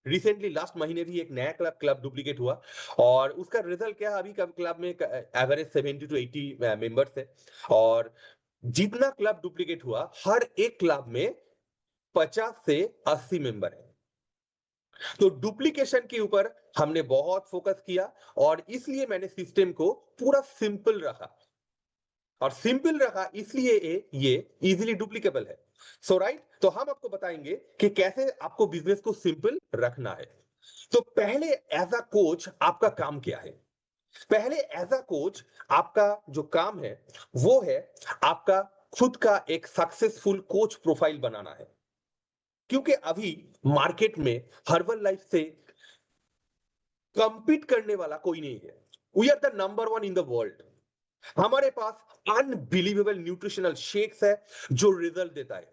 रिसेंटली लास्ट महीने भी एक नया क्लब डुप्लीकेट हुआ और उसका रिजल्ट क्या है, अभी का क्लब में एवरेज 70 to 80 मेंबर्स है और जितना क्लब डुप्लीकेट हुआ हर एक क्लब में 50 से 80 मेंबर है। तो डुप्लीकेशन के ऊपर हमने बहुत फोकस किया और इसलिए मैंने सिस्टम को पूरा सिंपल रखा और सिंपल रखा इसलिए ये इजीली डुप्लीकेबल है। सो राइट, तो हम आपको बताएंगे कि कैसे आपको बिजनेस को सिंपल रखना है। तो पहले एज अ कोच आपका काम क्या है? पहले एज अ कोच आपका जो काम है वो है आपका खुद का एक सक्सेसफुल कोच प्रोफाइल बनाना है। क्योंकि अभी मार्केट में हर्बल लाइफ से कंपीट करने वाला कोई नहीं है। We are the number one in the world. हमारे पास अनबिलीवेबल न्यूट्रिशनल शेक्स है जो रिजल्ट देता है।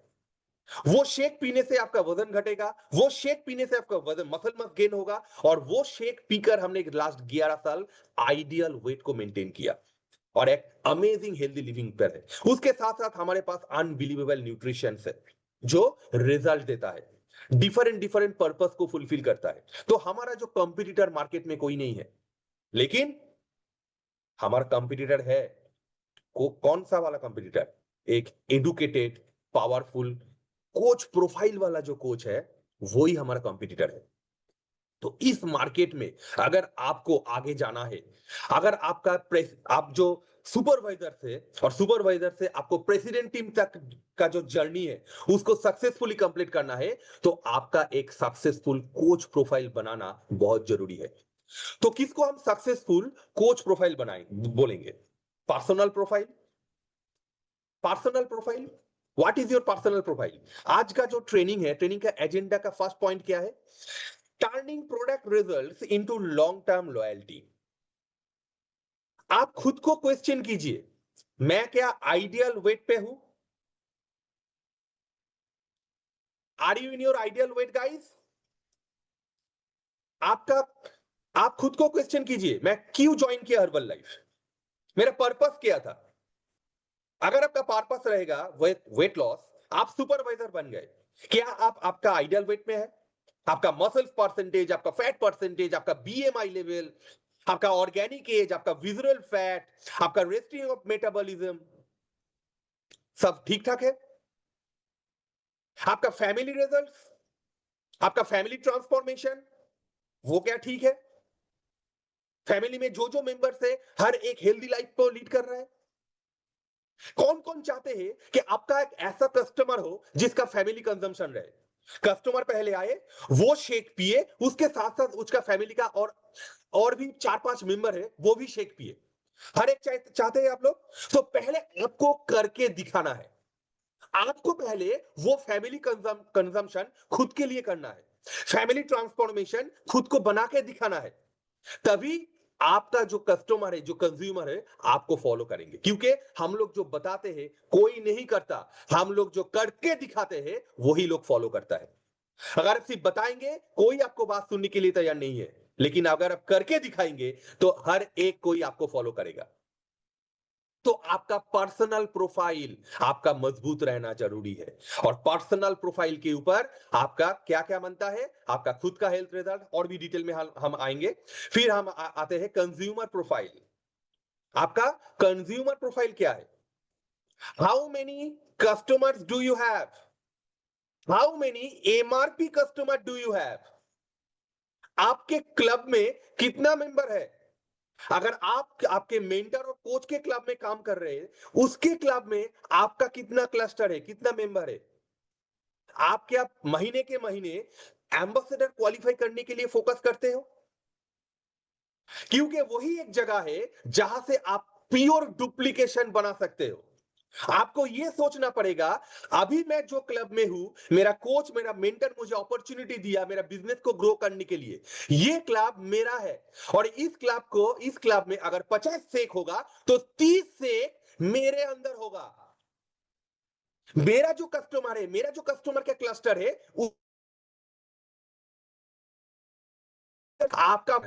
वो शेक पीने से आपका वजन घटेगा, वो शेक पीने से आपका वजन मसल मस गेन होगा, और वो शेक पीकर हमने लास्ट 11 साल आइडियल वेट को मेंटेन किया और एक अमेजिंग हेल्दी लिविंग पर है। उसके साथ साथ हमारे पास अनबिलीवेबल न्यूट्रिशन है जो रिजल्ट देता है, डिफरेंट डिफरेंट पर्पस को फुलफिल करता है। तो हमारा जो कंपटीटर मार्केट में कोई नहीं है, लेकिन हमारा कंपटीटर है कौन सा वाला कंपटीटर? एक एडुकेटेड, पावरफुल कोच प्रोफाइल वाला जो कोच है, वही हमारा कंपटीटर है। तो इस मार्केट में अगर आपको आगे जाना है, अगर आप जो सुपरवाइजर से और सुपरवाइजर से आपको प्रेसिडेंट टीम तक का जो जर्नी है उसको सक्सेसफुली कंप्लीट करना है, तो आपका एक सक्सेसफुल कोच प्रोफाइल बनाना बहुत जरूरी है। तो किसको हम सक्सेसफुल कोच प्रोफाइल बनाए बोलेंगे? Personal profile. Personal profile, what is your personal profile? आज का जो ट्रेनिंग है, ट्रेनिंग का एजेंडा का फर्स्ट पॉइंट क्या है? Turning product results into long term loyalty. आप खुद को क्वेश्चन कीजिए, मैं क्या आइडियल वेट पे हूं? Are you in your ideal weight guys? आपका आप खुद को क्वेश्चन कीजिए, मैं क्यों ज्वाइन किया हर्बल लाइफ? मेरा पर्पस क्या था? अगर आपका पर्पस रहेगा वेट लॉस, आप सुपरवाइजर बन गए। क्या आप आपका आइडियल वेट में है? आपका मसल्स परसेंटेज, आपका फैट परसेंटेज, आपका बीएमआई लेवल, आपका ऑर्गेनिक एज, आपका विजुअल फैट, आपका रेस्टिंग ऑफ मेटाबॉलिज्म, सब ठीक ठाक है? आपका फैमिली रिजल्ट्स, आपका फैमिली ट्रांसफॉर्मेशन, वो क्या ठीक है? फैमिली में जो जो मेंबर्स है हर एक हेल्दी लाइफ को लीड कर रहा है? कौन कौन चाहते हैं कि आपका एक ऐसा कस्टमर हो जिसका फैमिली कंजम्पशन रहे? कस्टमर पहले आए, वो शेक पिए, उसके साथ साथ उसका फैमिली का और भी 4-5 मेंबर है वो भी शेक पिए। हर एक चाहते हैं आप लोग? तो पहले आपको करके दिखाना है। आपको पहले वो फैमिली कंजम्पशन खुद के लिए करना है, फैमिली ट्रांसफॉर्मेशन खुद को बना के दिखाना है। तभी आपका जो कस्टमर है, जो कंज्यूमर है, आपको फॉलो करेंगे। क्योंकि हम लोग जो बताते हैं कोई नहीं करता, हम लोग जो करके दिखाते हैं वही लोग फॉलो करता है। अगर आप सिर्फ बताएंगे, कोई आपको बात सुनने के लिए तैयार नहीं है, लेकिन अगर आप करके दिखाएंगे तो हर एक कोई आपको फॉलो करेगा। तो आपका पर्सनल प्रोफाइल आपका मजबूत रहना जरूरी है। और पर्सनल प्रोफाइल के ऊपर आपका क्या क्या बनता है? आपका खुद का हेल्थ रिजल्ट, और भी डिटेल में हम आएंगे। फिर हम आते हैं कंज्यूमर प्रोफाइल। आपका कंज्यूमर प्रोफाइल क्या है? How many customers do you have? How many MRP customer do you have? आपके क्लब में कितना मेंबर है? अगर आप आपके मेंटर और कोच के क्लब में काम कर रहे हैं, उसके क्लब में आपका कितना क्लस्टर है, कितना मेंबर है? आप क्या महीने के महीने एम्बेसडर क्वालिफाई करने के लिए फोकस करते हो? क्योंकि वही एक जगह है जहां से आप प्योर डुप्लीकेशन बना सकते हो। आपको यह सोचना पड़ेगा, अभी मैं जो क्लब में हूं, मेरा कोच, मेरा मेंटर मुझे अपॉर्चुनिटी दिया मेरा बिजनेस को ग्रो करने के लिए, यह क्लब मेरा है। और इस क्लब में अगर 50 सेक होगा तो 30 सेक मेरे अंदर होगा। मेरा जो कस्टमर का क्लस्टर है आपका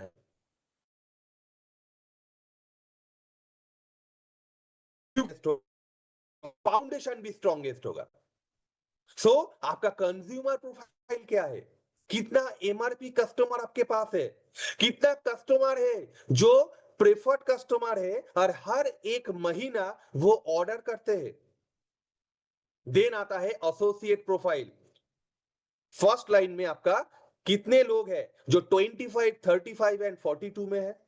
फाउंडेशन भी स्ट्रॉन्गेस्ट होगा। सो आपका कंज्यूमर प्रोफाइल क्या है? कितना एमआरपी कस्टमर आपके पास है? कितना कस्टमर है जो प्रेफर्ड कस्टमर है और हर एक महीना वो ऑर्डर करते हैं? देन आता है एसोसिएट प्रोफाइल। फर्स्ट लाइन में आपका कितने लोग हैं जो 25, 35 एंड 42 में है?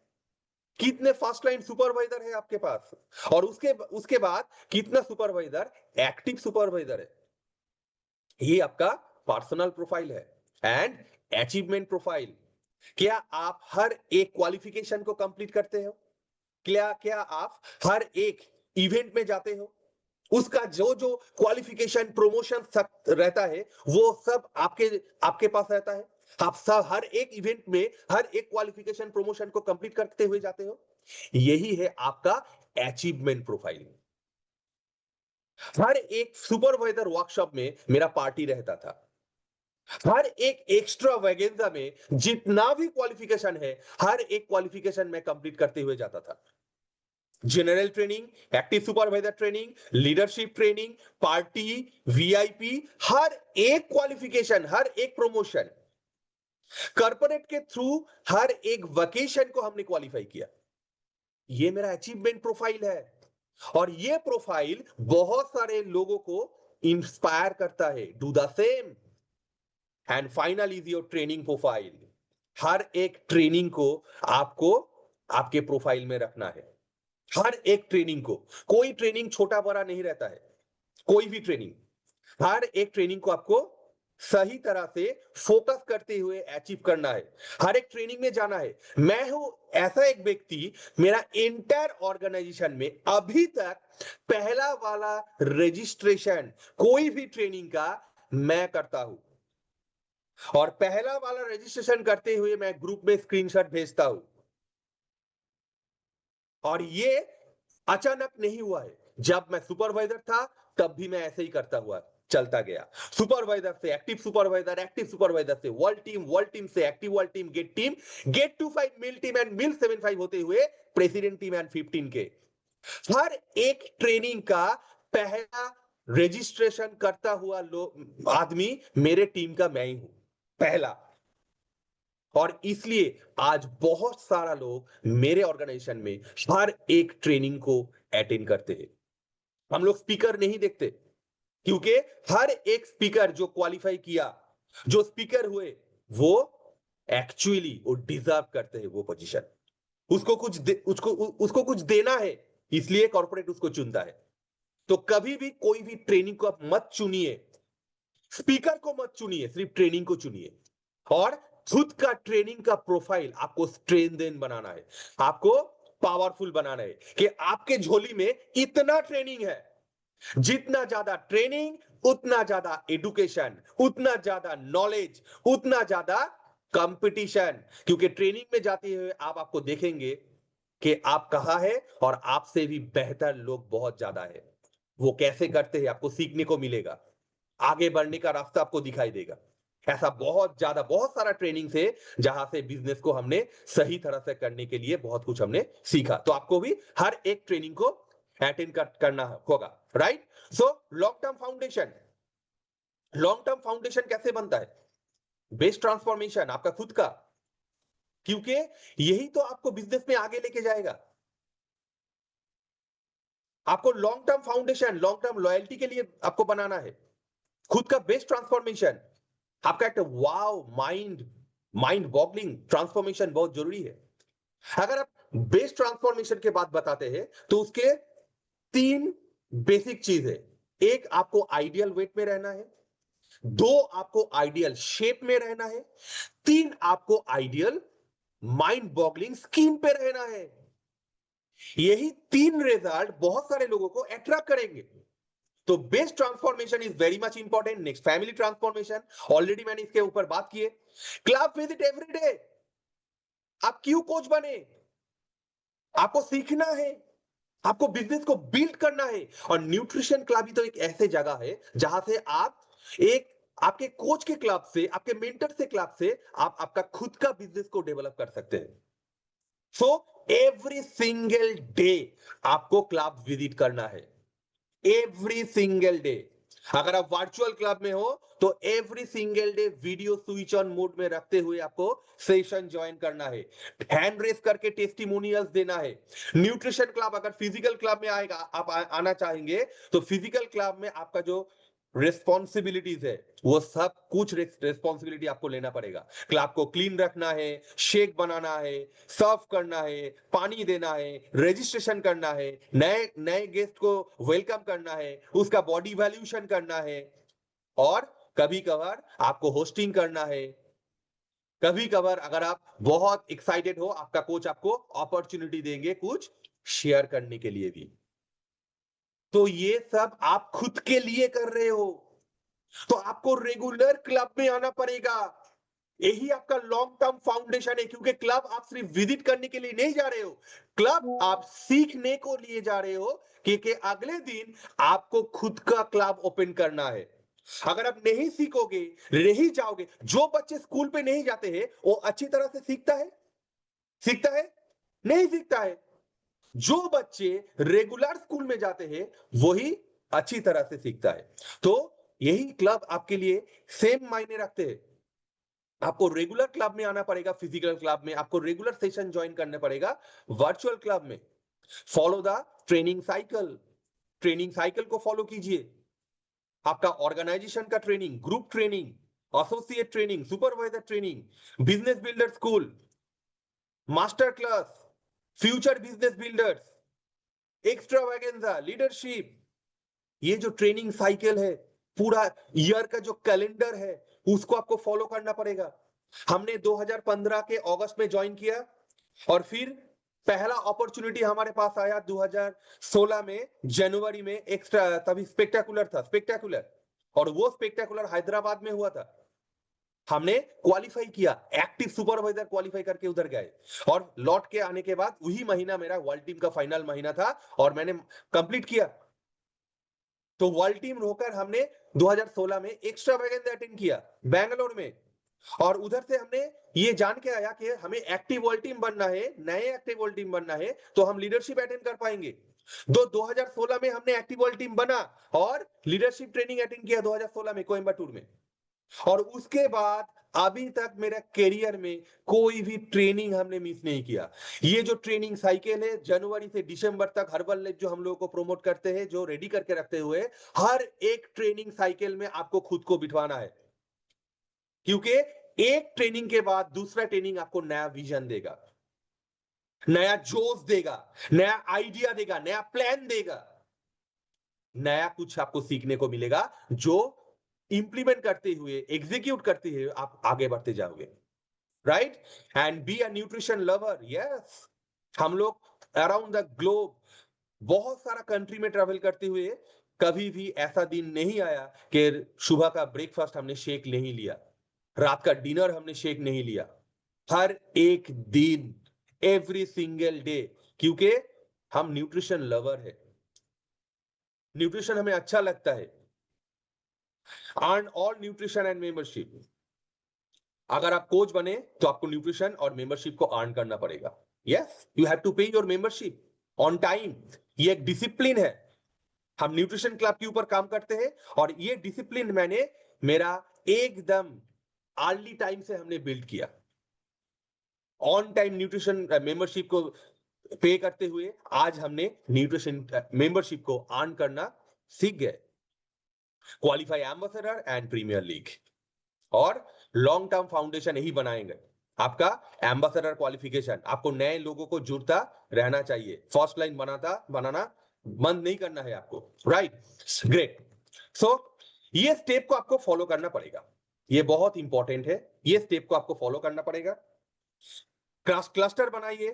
कितने फर्स्ट लाइन सुपरवाइजर है आपके पास? और उसके बाद कितना सुपरवाइजर एक्टिव सुपरवाइजर है? ये आपका पर्सनल प्रोफाइल है। एंड अचीवमेंट प्रोफाइल, क्या आप हर एक क्वालिफिकेशन को कंप्लीट करते हो? क्या क्या आप हर एक इवेंट में जाते हो? उसका जो जो क्वालिफिकेशन प्रमोशन सब रहता है वो सब आपके आपके पास रहता है? आप सब हर एक इवेंट में हर एक क्वालिफिकेशन प्रमोशन को कंप्लीट करते हुए जाते हो? यही है आपका अचीवमेंट प्रोफाइल। हर एक सुपरवाइजर वर्कशॉप में मेरा पार्टी रहता था। हर एक एक्स्ट्रा वैगेंजा में जितना भी क्वालिफिकेशन है हर एक क्वालिफिकेशन में कंप्लीट करते हुए जाता था। General training, active supervisor training, leadership training, party, VIP, हर एक क्वालिफिकेशन, हर एक प्रमोशन, कॉर्पोरेट के थ्रू हर एक वेकेशन को हमने क्वालिफाई किया। ये मेरा अचीवमेंट प्रोफाइल है और ये प्रोफाइल बहुत सारे लोगों को इंस्पायर करता है। Do the same. And final is your training profile. हर एक ट्रेनिंग को आपको आपके प्रोफाइल में रखना है। हर एक ट्रेनिंग को, कोई ट्रेनिंग छोटा बड़ा नहीं रहता है। कोई भी ट्रेनिंग, हर एक ट्रेनिंग को आपको सही तरह से फोकस करते हुए अचीव करना है। हर एक ट्रेनिंग में जाना है। मैं हूं ऐसा एक व्यक्ति, मेरा एंटायर ऑर्गेनाइजेशन में अभी तक पहला वाला रजिस्ट्रेशन कोई भी ट्रेनिंग का मैं करता हूं और पहला वाला रजिस्ट्रेशन करते हुए मैं ग्रुप में स्क्रीनशॉट भेजता हूं। और ये अचानक नहीं हुआ है। जब मैं सुपरवाइजर था तब भी मैं ऐसे ही करता हुआ चलता गया। सुपरवाइजर से एक्टिव सुपरवाइजर, एक्टिव सुपरवाइजर से वर्ल्ड टीम से active world team, get to 5 mil team and mil 75 होते हुए प्रेसिडेंट टीम एंड 15 के हर एक ट्रेनिंग का पहला रजिस्ट्रेशन करता हुआ आदमी मेरे टीम का मैं ही हूं, पहला। और इसलिए आज बहुत सारा लोग मेरे ऑर्गेनाइजेशन में हर एक ट्रेनिंग को अटेंड करते हैं। हम लोग स्पीकर नहीं देखते क्योंकि हर एक स्पीकर जो क्वालिफाई किया, जो स्पीकर हुए, वो एक्चुअली वो डिजर्व करते हैं वो पोजीशन। उसको कुछ देना है, इसलिए कॉर्पोरेट उसको चुनता है। तो कभी भी कोई भी ट्रेनिंग को आप मत चुनिए, स्पीकर को मत चुनिए, सिर्फ ट्रेनिंग को चुनिए। और खुद का ट्रेनिंग का प्रोफाइल आपको स्ट्रेंथन बनाना है, आपको पावरफुल बनाना है कि आपके झोली में इतना ट्रेनिंग है। जितना ज्यादा ट्रेनिंग उतना ज्यादा एडुकेशन, उतना ज्यादा नॉलेज, उतना ज्यादा कंपटीशन। क्योंकि ट्रेनिंग में जाते हुए आप आपको देखेंगे कि आप कहां है और आपसे भी बेहतर लोग बहुत ज्यादा है। वो कैसे करते हैं आपको सीखने को मिलेगा, आगे बढ़ने का रास्ता आपको दिखाई देगा। ऐसा बहुत ज्यादा बहुत सारा ट्रेनिंग से जहां से बिजनेस को हमने सही तरह से करने के लिए बहुत कुछ हमने सीखा। तो आपको भी हर एक ट्रेनिंग को अटेंड करना होगा, right? So long term foundation कैसे बनता है? बेस्ट ट्रांसफॉर्मेशन आपका खुद का, क्योंकि यही तो आपको बिजनेस में आगे लेके जाएगा। आपको long term foundation, long term loyalty के लिए आपको बनाना है खुद का बेस्ट ट्रांसफॉर्मेशन। आपका एक वाव माइंड बॉगलिंग ट्रांसफॉर्मेशन बहुत जरूरी है। अगर आप बेस्ट ट्रांसफॉर्मेशन के बाद बताते हैं तो उसके 3 बेसिक चीज है। एक, आपको आइडियल वेट में रहना है। 2, आपको आइडियल शेप में रहना है। 3, आपको आइडियल माइंड बॉगलिंग स्कीम पे रहना है। यही 3 रिजल्ट बहुत सारे लोगों को अट्रैक्ट करेंगे। तो best transformation is very much important. Next, family transformation, already मैंने इसके ऊपर बात की है। Club visit every day. आप क्यों कोच बने? आपको सीखना है, आपको बिजनेस को बिल्ड करना है। और न्यूट्रिशन क्लब ही तो एक ऐसे जगह है जहां से आप एक आपके कोच के क्लब से, आपके मेंटर से क्लब से आप आपका खुद का बिजनेस को डेवलप कर सकते हैं। सो एवरी सिंगल डे आपको क्लब विजिट करना है, एवरी सिंगल डे। अगर आप वर्चुअल क्लब में हो तो every single day video switch on mode में रखते हुए आपको सेशन ज्वाइन करना है, हैंड रेस करके टेस्टिमोनियल्स देना है। न्यूट्रिशन क्लब, अगर फिजिकल क्लब में आएगा आप आना चाहेंगे तो फिजिकल क्लब में आपका जो रिस्पॉन्सिबिलिटीज है वो सब कुछ रिस्पॉन्सिबिलिटी आपको लेना पड़ेगा। क्लब को क्लीन रखना है, शेक बनाना है, सर्व करना है, पानी देना है, रजिस्ट्रेशन करना है, नए नए गेस्ट को वेलकम करना है, उसका बॉडी वैल्यूएशन करना है, और कभी कभार आपको होस्टिंग करना है, कभी कभार अगर आप बहुत एक्साइटेड हो, आपका कोच आपको अपॉर्चुनिटी देंगे कुछ शेयर करने के लिए भी। तो ये सब आप खुद के लिए कर रहे हो, तो आपको रेगुलर क्लब में आना पड़ेगा। यही आपका लॉन्ग टर्म फाउंडेशन है, क्योंकि क्लब आप सिर्फ विजिट करने के लिए नहीं जा रहे हो, क्लब आप सीखने को लिए जा रहे हो, क्योंकि अगले दिन आपको खुद का क्लब ओपन करना है। अगर आप नहीं सीखोगे, नहीं जाओगे, जो बच्चे स्कूल पे नहीं जाते हैं वो अच्छी तरह से सीखता है? सीखता है? नहीं सीखता है। जो बच्चे रेगुलर स्कूल में जाते हैं वही अच्छी तरह से सीखता है। तो यही क्लब आपके लिए सेम मायने रखते हैं। आपको रेगुलर क्लब में आना पड़ेगा, फिजिकल क्लब में आपको रेगुलर सेशन ज्वाइन करना पड़ेगा, वर्चुअल क्लब में follow the training cycle. Training cycle को फॉलो कीजिए। आपका ऑर्गेनाइजेशन का training, group training, associate training, supervisor training, business builder school, master class, future business builders, extravaganza, leadership, ये जो ट्रेनिंग साइकिल है, पूरा ईयर का जो कैलेंडर है, उसको आपको फॉलो करना पड़ेगा। हमने 2015 के अगस्त में ज्वाइन किया और फिर पहला अपॉर्चुनिटी हमारे पास आया 2016 में जनवरी में, एक्स्ट्रा तभी स्पेक्टेकुलर था, स्पेक्टेकुलर, और वो स्पेक्टेकुलर हैदराबाद में हुआ था। हमने क्वालिफाई किया, एक्टिव सुपरवाइजर क्वालिफाई करके उधर गए, और लौट के आने के बाद वही महीना मेरा वर्ल्ड टीम का फाइनल महीना था और मैंने कंप्लीट किया। तो वर्ल्ड टीम होकर हमने 2016 में एक्स्ट्रावेगेंजा अटेंड किया बैंगलोर में, और उधर से हमने ये जान के आया कि हमें एक्टिव वर्ल्ड टीम बनना है, नए एक्टिव वर्ल्ड टीम बनना है, तो हम लीडरशिप अटेंड कर पाएंगे। 2016 में हमने एक्टिव वर्ल्ड टीम बना और लीडरशिप ट्रेनिंग अटेंड किया 2016 में कोयम्बटूर में। और उसके बाद अभी तक मेरा करियर में कोई भी ट्रेनिंग हमने मिस नहीं किया। ये जो ट्रेनिंग साइकिल है, जनवरी से दिसंबर तक हर्बल लाइफ जो हम लोगों को प्रमोट करते हैं, जो रेडी करके रखते हुए, हर एक ट्रेनिंग साइकिल में आपको खुद को बिठवाना है, क्योंकि एक ट्रेनिंग के बाद दूसरा ट्रेनिंग आपको नया विजन देगा, नया जोश देगा, नया आइडिया देगा, नया प्लान देगा, नया कुछ आपको सीखने को मिलेगा, जो इंप्लीमेंट करते हुए, एग्जीक्यूट करते हुए आप आगे बढ़ते जाओगे। Right? And be a nutrition lover. Yes, हम लोग अराउंड द ग्लोब बहुत सारा कंट्री में ट्रेवल करते हुए कभी भी ऐसा दिन नहीं आया कि सुबह का ब्रेकफास्ट हमने शेक नहीं लिया, रात का डिनर हमने शेक नहीं लिया। हर एक दिन, एवरी सिंगल डे, क्योंकि हम न्यूट्रिशन लवर है, न्यूट्रिशन हमें अच्छा लगता है। Earn all nutrition and membership. अगर आप कोच बने तो आपको न्यूट्रिशन और मेंबरशिप को अर्न करना पड़ेगा। यस, यू हैव टू पे योर मेंबरशिप ऑन टाइम। ये एक डिसिप्लिन है। हम न्यूट्रिशन क्लब के ऊपर काम करते हैं और ये डिसिप्लिन मैंने मेरा एकदम अर्ली टाइम से हमने बिल्ड किया। ऑन टाइम न्यूट्रिशन मेंबरशिप को पे करते हुए आज हमने न्यूट्रिशन मेंबरशिप को अर्न करना सीख गए। Qualify ambassador and premier league और लॉन्ग टर्म फाउंडेशन यही बनाएंगे। आपका एम्बेसडर क्वालिफिकेशन, आपको नए लोगों को जुड़ता रहना चाहिए, फर्स्ट लाइन बनाना बंद नहीं करना है आपको। राइट? ग्रेट। सो ये स्टेप को आपको फॉलो करना पड़ेगा, ये बहुत इंपॉर्टेंट है। ये स्टेप को आपको फॉलो करना पड़ेगा। क्लस्टर बनाइए,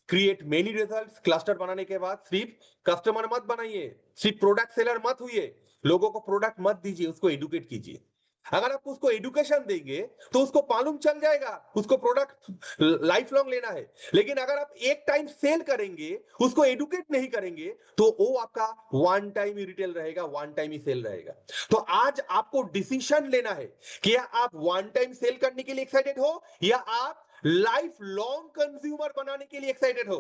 क्रिएट मेनी रिजल्ट्स। क्लस्टर बनाने के बाद सिर्फ कस्टमर मत बनाइए, सिर्फ प्रोडक्ट सेलर मत हुई, लोगों को प्रोडक्ट मत दीजिए, उसको एडुकेट कीजिए। अगर आप उसको एडुकेशन देंगे तो उसको मालूम चल जाएगा, उसको प्रोडक्ट लाइफ लॉन्ग लेना है। लेकिन अगर आप एक टाइम सेल करेंगे, उसको एडुकेट नहीं करेंगे, तो वो आपका वन टाइम ही रिटेल रहेगा, वन टाइम ही सेल रहेगा। तो आज आपको डिसीजन लेना है कि आप वन टाइम सेल करने के लिए एक्साइटेड हो या आप लाइफ लॉन्ग कंज्यूमर बनाने के लिए एक्साइटेड हो।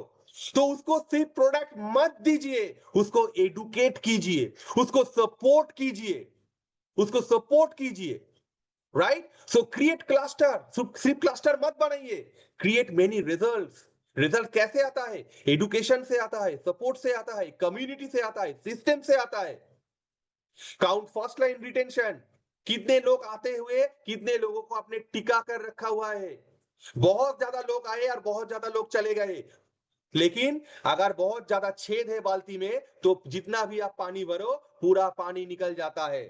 तो उसको सिर्फ प्रोडक्ट मत दीजिए, उसको एडुकेट कीजिए, उसको सपोर्ट कीजिए, उसको सपोर्ट कीजिए। राइट? सो क्रिएट क्लस्टर। सिर्फ क्लस्टर मत बनाइए, क्रिएट मेनी रिजल्ट्स। रिजल्ट कैसे आता है? एडुकेशन से आता है, सपोर्ट से आता है, कम्युनिटी से आता है, सिस्टम से आता है। काउंट फर्स्ट लाइन रिटेंशन, कितने लोग आते हुए कितने लोगों को आपने टिका कर रखा हुआ है। बहुत ज्यादा लोग आए और बहुत ज्यादा लोग चले गए, लेकिन अगर बहुत ज्यादा छेद है बाल्टी में तो जितना भी आप पानी भरो पूरा पानी निकल जाता है।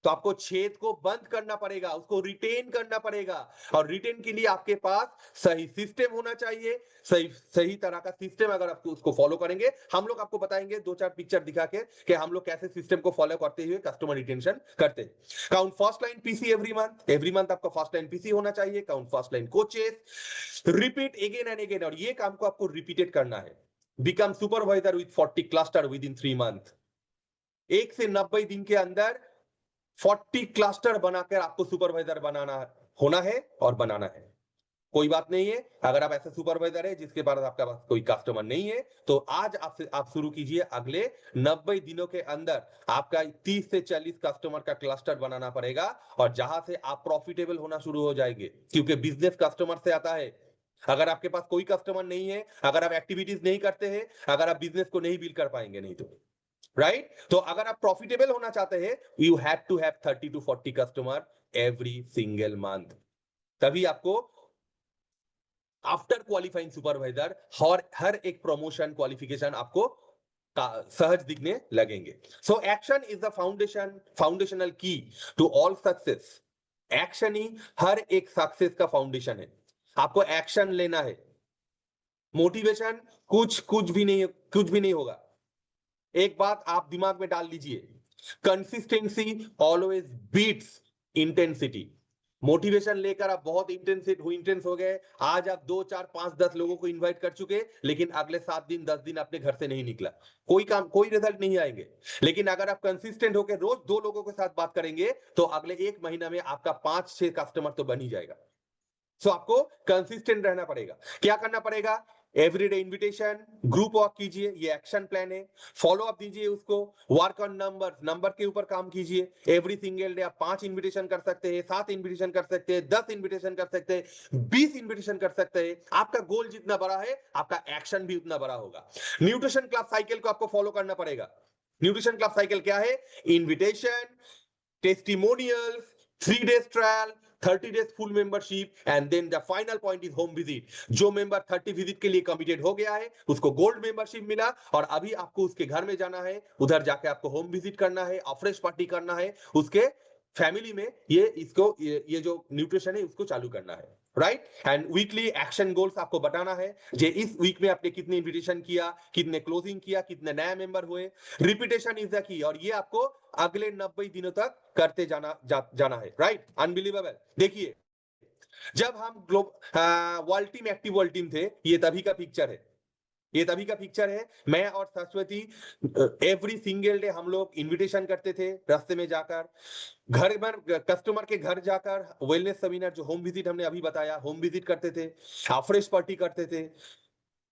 तो आपको छेद को बंद करना पड़ेगा, उसको रिटेन करना पड़ेगा, और रिटेन के लिए आपके पास सही सिस्टम होना चाहिए। सही सही तरह का सिस्टम अगर आप उसको फॉलो करेंगे, हम लोग आपको बताएंगे 2-4 पिक्चर दिखा के कि हम लोग कैसे सिस्टम को फॉलो करते हुए कस्टमर रिटेंशन करते हैं। Count first line PC every month आपका फर्स्ट लाइन पीसी होना चाहिए। Count first line coaches, repeat again and again, और ये काम को आपको रिपीटेड करना है। Become supervisor with 40 cluster with in 3 month. 1 से 90 दिन के अंदर 40 क्लस्टर बनाकर आपको सुपरवाइजर बनाना होना है और बनाना है। कोई बात नहीं है, अगर आप ऐसे सुपरवाइजर है जिसके पास आपका पास कोई कस्टमर नहीं है, तो आज आप शुरू कीजिए। अगले 90 दिनों के अंदर आपका 30 से 40 कस्टमर का क्लस्टर बनाना पड़ेगा, और जहां से आप प्रॉफिटेबल होना शुरू हो जाएंगे, क्योंकि बिजनेस कस्टमर से आता है। अगर आपके पास कोई कस्टमर नहीं है, अगर आप एक्टिविटीज नहीं करते हैं, अगर आप बिजनेस को नहीं बिल्ड कर पाएंगे नहीं तो, राइट? तो अगर आप प्रॉफिटेबल होना चाहते हैं, you have to have 30 to 40 customer every single month. तभी आपको आफ्टर क्वालिफाइंग सुपरवाइजर हर एक प्रमोशन क्वालिफिकेशन आपको सहज दिखने लगेंगे। So action is the foundational की टू ऑल सक्सेस। एक्शन ही हर एक सक्सेस का फाउंडेशन है। आपको एक्शन लेना है। मोटिवेशन कुछ भी नहीं होगा। एक बात आप दिमाग में डाल लीजिए, consistency always beats intensity. Motivation लेकर आप बहुत इंटेंस हो गए, आज आप 2 4 5 10 लोगों को इनवाइट कर चुके, लेकिन अगले 7 दिन 10 दिन अपने घर से नहीं निकला, कोई रिजल्ट नहीं आएंगे। लेकिन अगर आप कंसिस्टेंट होकर रोज 2 लोगों के साथ बात करेंगे, तो अगले 1 महीना में आपका 5-6 कस्टमर तो बन ही जाएगा। सो आपको कंसिस्टेंट रहना पड़ेगा। क्या करना पड़ेगा? एवरीडे इनविटेशन, ग्रुप वर्क कीजिए, ये एक्शन प्लान है। फॉलो अप दीजिए उसको। वर्क ऑन नंबर के ऊपर काम कीजिए। एवरी सिंगल डे आप 5 इनविटेशन कर सकते हैं, 7 इनविटेशन कर सकते हैं, 10 इनविटेशन कर सकते हैं, 20 इनविटेशन कर सकते हैं। आपका गोल जितना बड़ा है, आपका एक्शन भी उतना बड़ा होगा। न्यूट्रिशन क्लब साइकिल को आपको फॉलो करना पड़ेगा। न्यूट्रिशन क्लब साइकिल क्या है? Invitation, testimonials, 3 days trial, 30 days full membership, and then the final point is home visit. जो मेंबर 30 विजिट के लिए कमिटेड हो गया है, उसको गोल्ड मेंबरशिप मिला, और अभी आपको उसके घर में जाना है, उधर जाके आपको होम विजिट करना है, अफ्रेश पार्टी करना है, उसके फैमिली में ये जो न्यूट्रिशन है उसको चालू करना है, right? And weekly action goals आपको बताना है, जे इस वीक में आपने कितने इन्विटेशन किया, कितने क्लोजिंग किया, कितने नए मेंबर हुए। रिपीटेशन इज द की, और ये आपको अगले 90 दिनों तक करते जाना है, राइट? अनबिलीवेबल। देखिए, जब हम world team active world team थे, ये तभी का पिक्चर है। मैं और सरस्वती एवरी सिंगल डे हम लोग इनविटेशन करते थे, रास्ते में जाकर, घर पर कस्टमर के घर जाकर वेलनेस सेमिनार, जो होम विजिट हमने अभी बताया, होम विजिट करते थे, फ्रेश पार्टी करते थे,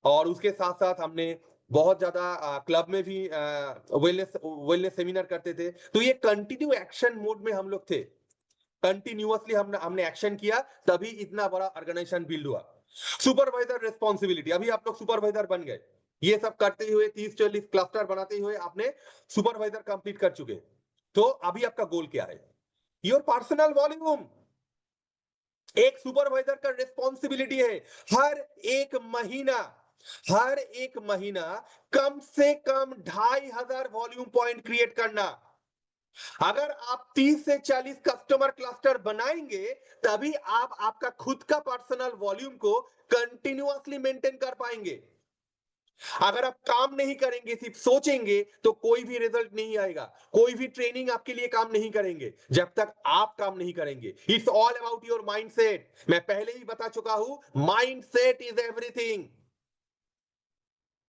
और उसके साथ साथ हमने बहुत ज्यादा क्लब में भी वेलनेस सेमिनार करते थे। तो ये कंटिन्यू एक्शन मोड में हम लोग थे। कंटिन्यूअसली हमने एक्शन किया, तभी इतना बड़ा ऑर्गेनाइजेशन बिल्ड हुआ। सुपरवाइजर रिस्पॉन्सिबिलिटी, अभी आप लोग सुपरवाइजर बन गए। ये सब करते हुए 30-40 क्लस्टर बनाते हुए आपने सुपरवाइजर कंप्लीट कर चुके। तो अभी आपका गोल क्या है? Your personal volume. एक सुपरवाइजर का रिस्पॉन्सिबिलिटी है हर एक महीना कम से कम 2500 वॉल्यूम पॉइंट क्रिएट करना। अगर आप 30 से 40 कस्टमर क्लस्टर बनाएंगे, तभी आप आपका खुद का पर्सनल वॉल्यूम को कंटिन्यूअसली मेंटेन कर पाएंगे। अगर आप काम नहीं करेंगे, सिर्फ सोचेंगे, तो कोई भी रिजल्ट नहीं आएगा। कोई भी ट्रेनिंग आपके लिए काम नहीं करेंगे जब तक आप काम नहीं करेंगे। It's all about your mindset. मैं पहले ही बता चुका हूं, माइंडसेट इज एवरीथिंग।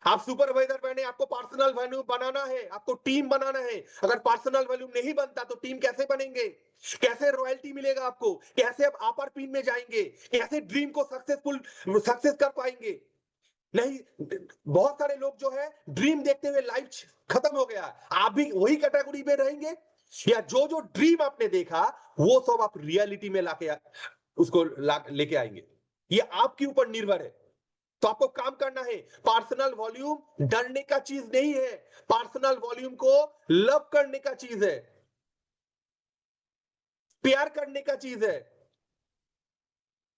आप सुपरवाइजर बने, आपको पर्सनल वैल्यू बनाना है, आपको टीम बनाना है। अगर पर्सनल वैल्यू नहीं बनता, तो टीम कैसे बनेंगे? कैसे रॉयल्टी मिलेगा आपको? कैसे आप अपर पिन में जाएंगे? कैसे ड्रीम को सक्सेस कर पाएंगे? नहीं। बहुत सारे लोग जो है, ड्रीम देखते हुए लाइफ खत्म हो गया। आप भी वही कैटेगरी में रहेंगे, या जो जो ड्रीम आपने देखा, वो सब आप रियलिटी में उसको लेके आएंगे? ये आपके ऊपर निर्भर है। तो आपको काम करना है। पर्सनल वॉल्यूम डरने का चीज नहीं है, पर्सनल वॉल्यूम को लव करने का चीज है, प्यार करने का चीज है।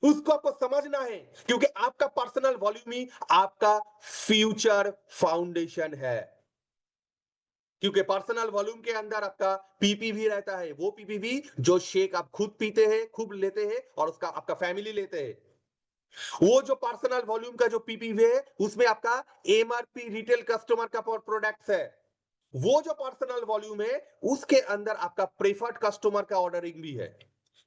उसको आपको समझना है, क्योंकि आपका पर्सनल वॉल्यूम ही आपका फ्यूचर फाउंडेशन है। क्योंकि पर्सनल वॉल्यूम के अंदर आपका पीपीवी रहता है, वो पीपीवी जो शेक आप खुद पीते हैं, खुद लेते हैं और उसका आपका फैमिली लेते हैं। वो जो पर्सनल वॉल्यूम का जो पीपीवी है उसमें आपका एमआरपी रिटेल कस्टमर का प्रोडक्ट्स है। वो जो पर्सनल वॉल्यूम है उसके अंदर आपका प्रेफर्ड कस्टमर का ऑर्डरिंग भी है।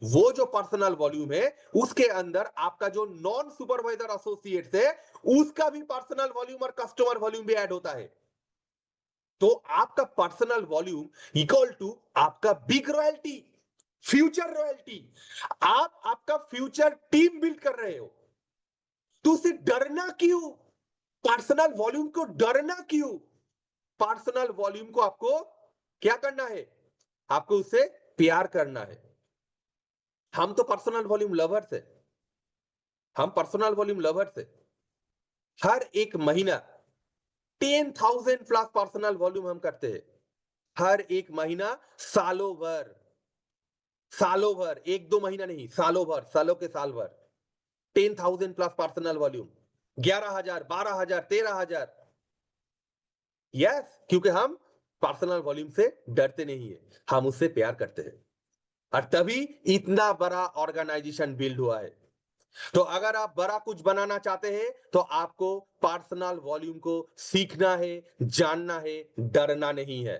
वो जो पर्सनल वॉल्यूम है उसके अंदर आपका जो नॉन सुपरवाइजर एसोसिएट्स है उसका भी पर्सनल वॉल्यूम और कस्टमर वॉल्यूम भी ऐड होता है। तो आपका पर्सनल वॉल्यूम इक्वल टू आपका बिग रॉयल्टी, फ्यूचर रॉयल्टी। आप आपका फ्यूचर टीम बिल्ड कर रहे हो, तो उसे डरना क्यों? पर्सनल वॉल्यूम को डरना क्यों? पर्सनल वॉल्यूम को आपको क्या करना है? आपको उससे प्यार करना है। हम तो पर्सनल वॉल्यूम लवर्स है, हम पर्सनल वॉल्यूम लवर्स है। हर एक महीना 10,000 प्लस पर्सनल वॉल्यूम हम करते हैं हर एक महीना, सालों भर, सालों भर, एक दो महीना नहीं, सालों भर, सालों के साल भर 10,000 प्लस पर्सनल वॉल्यूम, 11,000, 12,000, 13,000। यस, क्योंकि हम पर्सनल वॉल्यूम से डरते नहीं है, हम उससे प्यार करते हैं और तभी इतना बड़ा ऑर्गेनाइजेशन बिल्ड हुआ है। तो अगर आप बड़ा कुछ बनाना चाहते हैं तो आपको पर्सनल वॉल्यूम को सीखना है, जानना है, डरना नहीं है।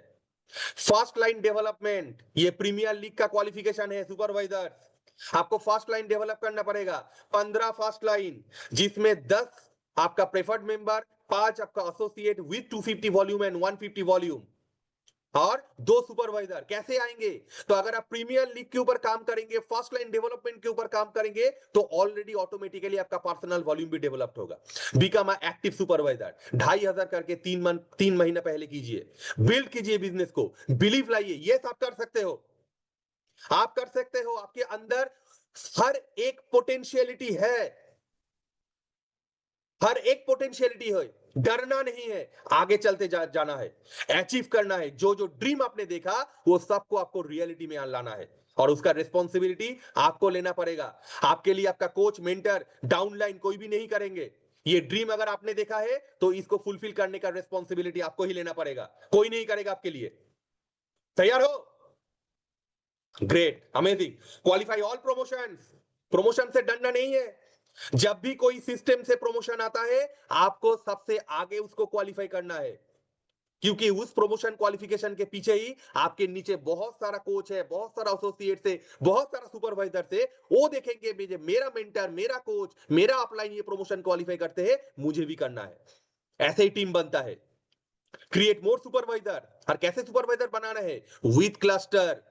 फर्स्ट लाइन डेवलपमेंट, ये प्रीमियर लीग का क्वालिफिकेशन है सुपरवाइजर। आपको फर्स्ट लाइन डेवलप करना पड़ेगा, 15 फर्स्ट लाइन, जिसमें 10 आपका प्रेफर्ड मेंबर, 5 आपका associate with 250 volume and 150 volume और 2 सुपरवाइजर। कैसे आएंगे? तो अगर आप प्रीमियर लीग के ऊपर काम करेंगे, फर्स्ट लाइन डेवलपमेंट के ऊपर काम करेंगे, तो ऑलरेडी ऑटोमेटिकली आपका पर्सनल वॉल्यूम भी डेवलप्ड होगा। बिकम अ एक्टिव सुपरवाइजर, 2,500 करके 3 महीना पहले कीजिए, बिल्ड कीजिए बिजनेस को, बिलीव लाइए। ये आप कर सकते हो, आप कर सकते हो। आपके अंदर हर एक पोटेंशियलिटी है, हर एक पोटेंशियलिटी है। डरना नहीं है, आगे चलते जाना है, अचीव करना है। जो जो ड्रीम आपने देखा वो सबको आपको रियलिटी में लाना है और उसका रिस्पॉन्सिबिलिटी आपको लेना पड़ेगा। आपके लिए आपका कोच, मेंटर, डाउनलाइन कोई भी नहीं करेंगे। ये ड्रीम अगर आपने देखा है तो इसको फुलफिल करने का रिस्पॉन्सिबिलिटी आपको ही लेना पड़ेगा, कोई नहीं करेगा आपके लिए। तैयार हो? Great, amazing. Qualify all promotions, promotion से डरना नहीं है। जब भी कोई सिस्टम से प्रमोशन आता है आपको सबसे आगे उसको क्वालिफाई करना है, क्योंकि उस प्रमोशन क्वालिफिकेशन के पीछे ही आपके नीचे बहुत सारा कोच है, बहुत सारा एसोसिएट है, बहुत सारा सुपरवाइजर है। वो देखेंगे मेरा मेंटर, मेरा कोच, मेरा अपलाइन ये प्रमोशन क्वालिफाई करते हैं, मुझे भी करना है। ऐसे ही टीम बनता है। Create more supervisor. और कैसे सुपरवाइजर बनाना है? With cluster.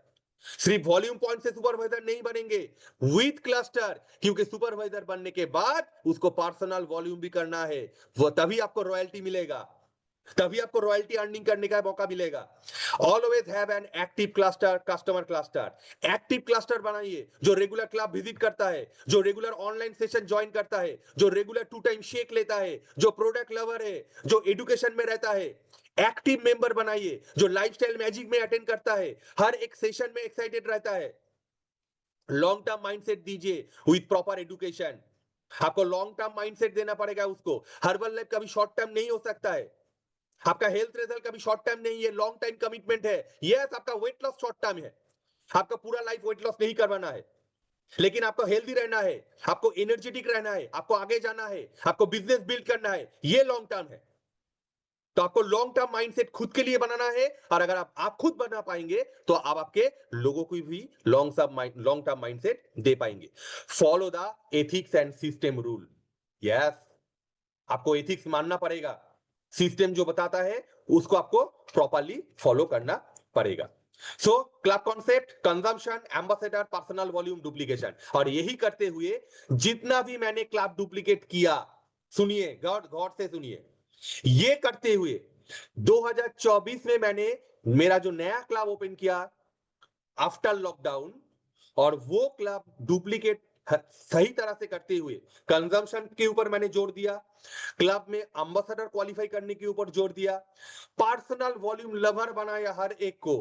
सिर्फ वॉल्यूम पॉइंट से सुपरवाइजर नहीं बनेंगे, विथ क्लस्टर, क्योंकि सुपरवाइजर बनने के बाद उसको पर्सनल वॉल्यूम भी करना है। वो तभी आपको रॉयल्टी मिलेगा, तभी आपको रॉयल्टी अर्निंग करने का मौका मिलेगा। Always have an active cluster, customer cluster. Active cluster बनाइए, जो रेगुलर क्लब विजिट करता है, जो रेगुलर ऑनलाइन सेशन ज्वाइन करता है, जो रेगुलर 2 टाइम शेक लेता है, जो प्रोडक्ट लवर है, जो एजुकेशन में रहता है। एक्टिव मेंबर बनाइए, जो लाइफस्टाइल मैजिक में अटेंड करता है, हर एक सेशन में एक्साइटेड रहता है। लॉन्ग टर्म माइंडसेट दीजिए विथ प्रॉपर एजुकेशन। आपको लॉन्ग टर्म माइंडसेट देना पड़ेगा उसको। हर्बल लाइफ कभी शॉर्ट टर्म नहीं हो सकता है। आपका हेल्थ रिजल्ट कभी शॉर्ट टर्म नहीं है, लॉन्ग टाइम कमिटमेंट है। यस, आपका वेट लॉस शॉर्ट टर्म है, आपका पूरा लाइफ वेट लॉस नहीं करवाना है, लेकिन आपको हेल्दी रहना है, आपको एनर्जेटिक रहना है, आपको आगे जाना है, आपको बिजनेस बिल्ड करना है, ये लॉन्ग टर्म है। तो आपको लॉन्ग टर्म माइंडसेट खुद के लिए बनाना है, और अगर आप खुद बना पाएंगे तो आप आपके लोगों को भी लॉन्ग टर्म माइंडसेट दे पाएंगे। Follow the ethics and system rule. Yes, आपको एथिक्स मानना पड़ेगा, सिस्टम जो बताता है उसको आपको प्रॉपरली फॉलो करना पड़ेगा। So club concept, consumption, ambassador, personal volume, duplication, और यही करते हुए जितना भी मैंने क्लब डुप्लीकेट किया, सुनिए, गौर गौर से सुनिए, ये करते हुए 2024 में मैंने मेरा जो नया क्लब ओपन किया आफ्टर लॉकडाउन, और वो क्लब डुप्लीकेट सही तरह से करते हुए कंजम्पशन के ऊपर मैंने जोर दिया, क्लब में एम्बेसडर क्वालिफाई करने के ऊपर जोर दिया, पर्सनल वॉल्यूम लवर बनाया हर एक को,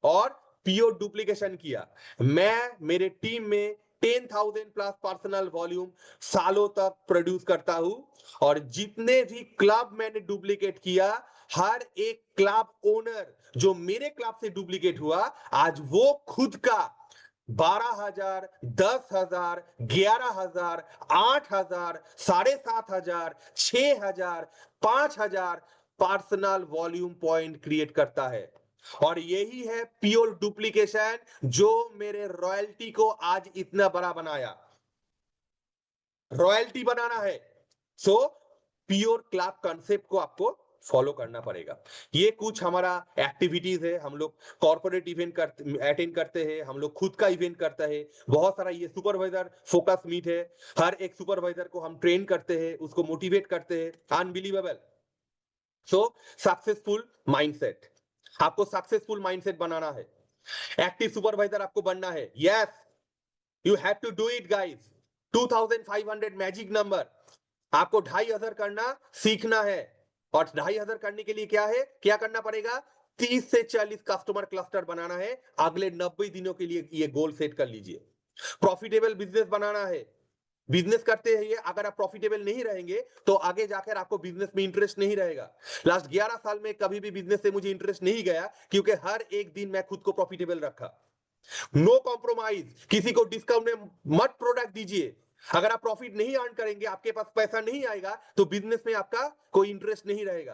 और प्योर डुप्लीकेशन किया। मैं मेरे टीम में 10,000 प्लस पर्सनल वॉल्यूम सालों तक प्रोड्यूस करता हूं, और जितने भी क्लब मैंने डुप्लीकेट किया हर एक क्लब ओनर जो मेरे क्लब से डुप्लीकेट हुआ, आज वो खुद का 12,000, 10,000, 11,000, 8,000, 7,500, 6,000, 5,000 पर्सनल वॉल्यूम पॉइंट क्रिएट करता है। और यही है प्योर डुप्लीकेशन जो मेरे रॉयल्टी को आज इतना बड़ा बनाया। रॉयल्टी बनाना है, सो प्योर क्लब कॉन्सेप्ट को आपको फॉलो करना पड़ेगा। ये कुछ हमारा एक्टिविटीज है, हम लोग कॉर्पोरेट इवेंट अटेंड करते हैं, हम लोग खुद का इवेंट करता है, बहुत सारा ये सुपरवाइजर फोकस मीट है, हर एक सुपरवाइजर को हम ट्रेन करते हैं, उसको मोटिवेट करते हैं। अनबिलीवेबल। सो सक्सेसफुल माइंडसेट, आपको सक्सेसफुल माइंडसेट बनाना है, एक्टिव सुपरवाइजर आपको बनना है। Yes, you have to do it guys. 2500 magic number, आपको 2,500 करना सीखना है। और 2,500 करने के लिए क्या करना पड़ेगा? 30 से 40 कस्टमर क्लस्टर बनाना है। अगले 90 दिनों के लिए ये गोल सेट कर लीजिए। प्रॉफिटेबल बिजनेस बनाना है। बिजनेस करते हैं, अगर आप प्रॉफिटेबल नहीं रहेंगे तो आगे जाकर आपको बिजनेस में इंटरेस्ट नहीं रहेगा। लास्ट 11 साल में कभी भी बिजनेस से मुझे इंटरेस्ट नहीं गया, क्योंकि हर एक दिन मैं खुद को प्रॉफिटेबल रखा। नो कॉम्प्रोमाइज, किसी को डिस्काउंट में मत प्रोडक्ट दीजिए। अगर आप प्रॉफिट नहीं अर्न करेंगे, आपके पास पैसा नहीं आएगा, तो बिजनेस में आपका कोई इंटरेस्ट नहीं रहेगा।